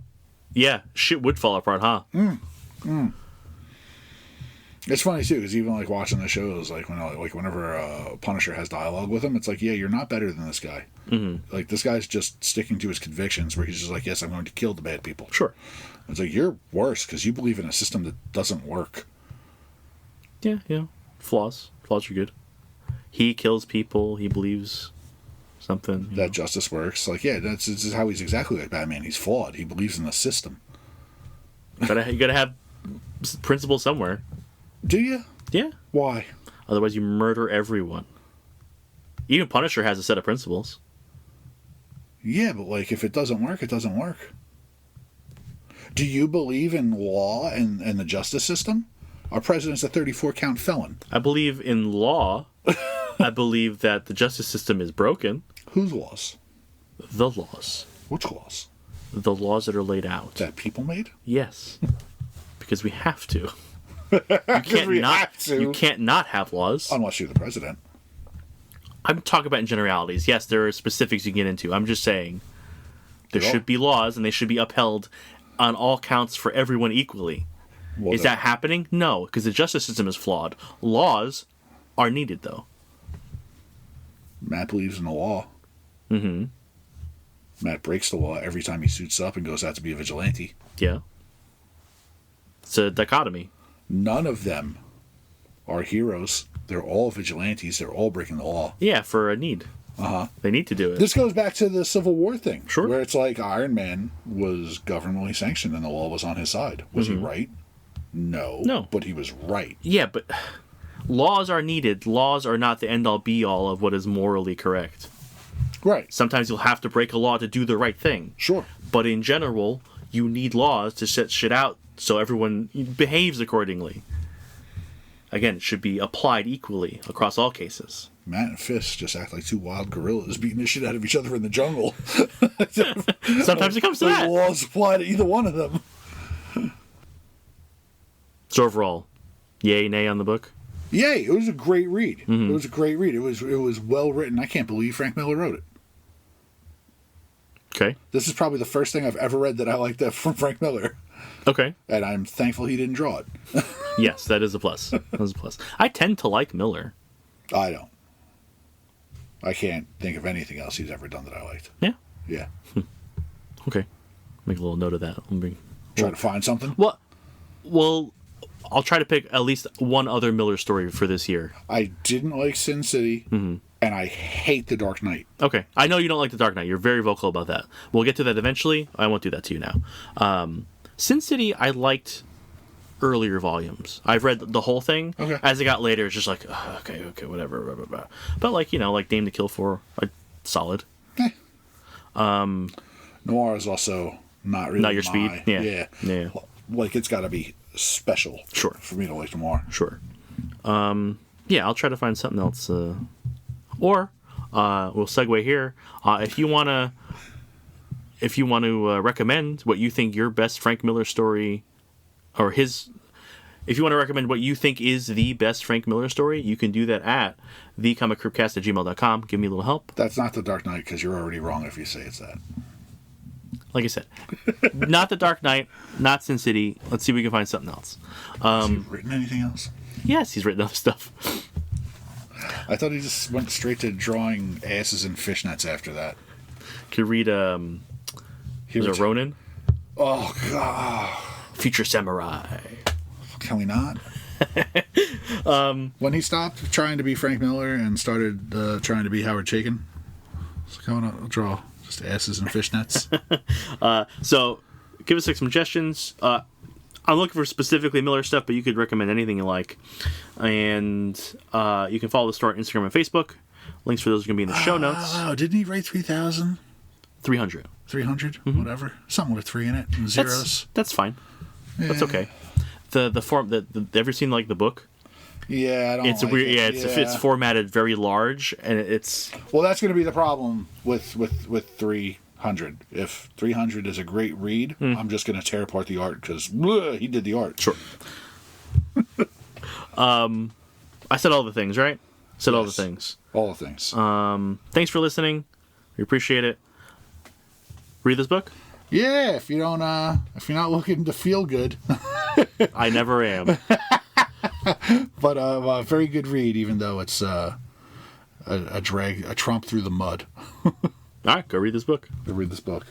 shit would fall apart, huh? It's funny, too, because even, like, watching the shows, like, whenever Punisher has dialogue with him, it's like, yeah, you're not better than this guy. Mm-hmm. Like, this guy's just sticking to his convictions, where he's just like, yes, I'm going to kill the bad people. Sure. It's like, you're worse, because you believe in a system that doesn't work. Yeah. Flaws are good. He kills people, he believes... something that justice works. Like, yeah, this is how he's exactly like Batman. He's flawed. He believes in the system. You gotta have principles somewhere. Do you? Yeah. Why? Otherwise, you murder everyone. Even Punisher has a set of principles. Yeah, but like, if it doesn't work, it doesn't work. Do you believe in law and the justice system? Our president's a 34-count felon. I believe in law. I believe that the justice system is broken. Whose laws? The laws. Which laws? The laws that are laid out. That people made? Yes. Because we have to. You can't not have laws. Unless you're the president. I'm talking about in generalities. Yes, there are specifics you can get into. I'm just saying there should be laws and they should be upheld on all counts for everyone equally. Well, is that happening? No, because the justice system is flawed. Laws are needed, though. Matt believes in the law. Mm-hmm. Matt breaks the law every time he suits up and goes out to be a vigilante. Yeah. It's a dichotomy. None of them are heroes. They're all vigilantes. They're all breaking the law. Yeah, for a need. Uh-huh. They need to do it. This goes back to the Civil War thing. Sure. Where it's like Iron Man was governmentally sanctioned and the law was on his side. Was he right? No. But he was right. Yeah, but laws are needed. Laws are not the end-all be-all of what is morally correct. Right. Sometimes you'll have to break a law to do the right thing. Sure. But in general, you need laws to set shit out so everyone behaves accordingly. again, should be applied equally across all cases. Matt and Fist just act like two wild gorillas beating the shit out of each other in the jungle. Sometimes it comes to that. The laws apply to either one of them. So overall, yay, nay on the book? Yay! It was a great read. Mm-hmm. It was a great read. It was well written. I can't believe Frank Miller wrote it. Okay. This is probably the first thing I've ever read that I liked that from Frank Miller. Okay. And I'm thankful he didn't draw it. Yes, that is a plus. That is a plus. I tend to like Miller. I don't. I can't think of anything else he's ever done that I liked. Yeah? Yeah. Okay. Make a little note of that. Try to find something? Well, I'll try to pick at least one other Miller story for this year. I didn't like Sin City, and I hate The Dark Knight. Okay. I know you don't like The Dark Knight. You're very vocal about that. We'll get to that eventually. I won't do that to you now. Sin City, I liked earlier volumes. I've read the whole thing. Okay. As it got later, it's just like, okay, whatever. Blah, blah, blah. But like Dame to Kill For, solid. Noir is also not really not your speed. Yeah. Like it's got to be special. Sure. For me to like Noir. Sure. Yeah, I'll try to find something else. Or we'll segue here. If you want to recommend what you think your best Frank Miller story, or if you want to recommend what you think is the best Frank Miller story, you can do that at thecomiccryptcast@gmail.com. Give me a little help. That's not The Dark Knight, because you're already wrong if you say it's that. Like I said, not The Dark Knight, not Sin City. Let's see if we can find something else. Has he written anything else? Yes, he's written other stuff. I thought he just went straight to drawing asses and fishnets after that. Can you read Ronin? Oh, God. Future Samurai. Can we not? When he stopped trying to be Frank Miller and started trying to be Howard Chaykin, so come on, I'll draw just asses and fishnets. So give us some suggestions. I'm looking for specifically Miller stuff, but you could recommend anything you like. And you can follow the store on Instagram and Facebook. Links for those are going to be in the show notes. Oh, didn't he write 3,000? 300. 300? Mm-hmm. Whatever. Something with 3 in it and zeros. That's fine. Yeah. That's okay. The form ever seen like the book? Yeah, I don't. It's like weird. it. Yeah, it's formatted very large, and it's. Well, that's going to be the problem with 300. If 300 is a great read, I'm just going to tear apart the art because he did the art. Sure. I said all the things, right? Said all the things. All the things. Thanks for listening. We appreciate it. Read this book. Yeah, if you're not looking to feel good. I never am. But a very good read, even though it's a tromp through the mud. All right, go read this book. Go read this book.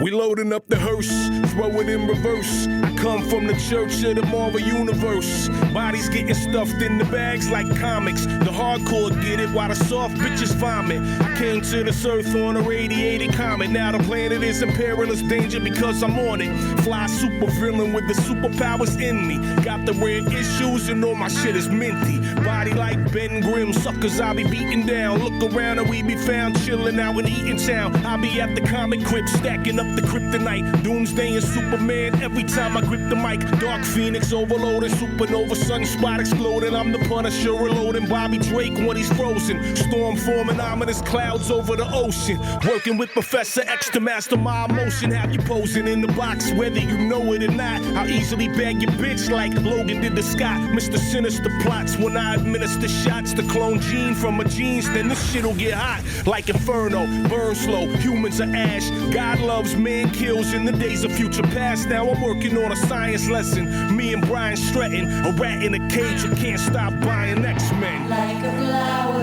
We loading up the hearse, throw it in reverse. I come from the church of the Marvel Universe. Bodies getting stuffed in the bags like comics. The hardcore get it while the soft bitches vomit. I came to this earth on a radiated comet. Now the planet is in perilous danger because I'm on it. Fly super villain with the superpowers in me. Got the red issues and all my shit is minty. Body like Ben Grimm, suckers I be beating down. Look around and we be found chilling out in Eatontown. I be at the comic crypt stacking up the kryptonite. Doomsday and Superman every time I grip the mic. Dark Phoenix overloading, supernova, sunspot exploding. I'm the Punisher reloading Bobby Drake when he's frozen. Storm forming ominous clouds over the ocean. Working with Professor X to master my emotion. Have you posing in the box whether you know it or not. I'll easily bag your bitch like Logan did to Scott. Mr. Sinister plots when I administer shots to clone Gene from a jeans. Then this shit'll get hot like Inferno. Burn slow, humans are ash. God loves man kills in the days of future past. Now I'm working on a science lesson. Me and Brian Stratton, a rat in a cage who can't stop buying X-Men. Like a flower,